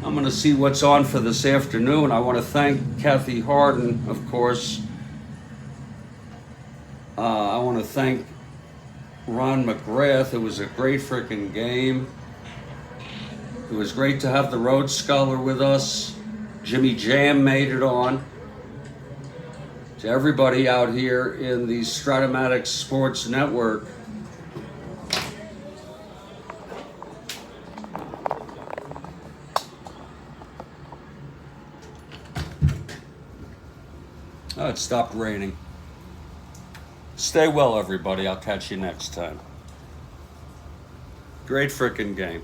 I'm going to see what's on for this afternoon. I want to thank Kathy Harden, of course. I want to thank Ron McGrath. It was a great freaking game. It was great to have the Rhodes Scholar with us. Jimmy Jam made it on. To everybody out here in the Strat-O-Matic Sports Network, oh, it stopped raining. Stay well, everybody. I'll catch you next time. Great frickin' game.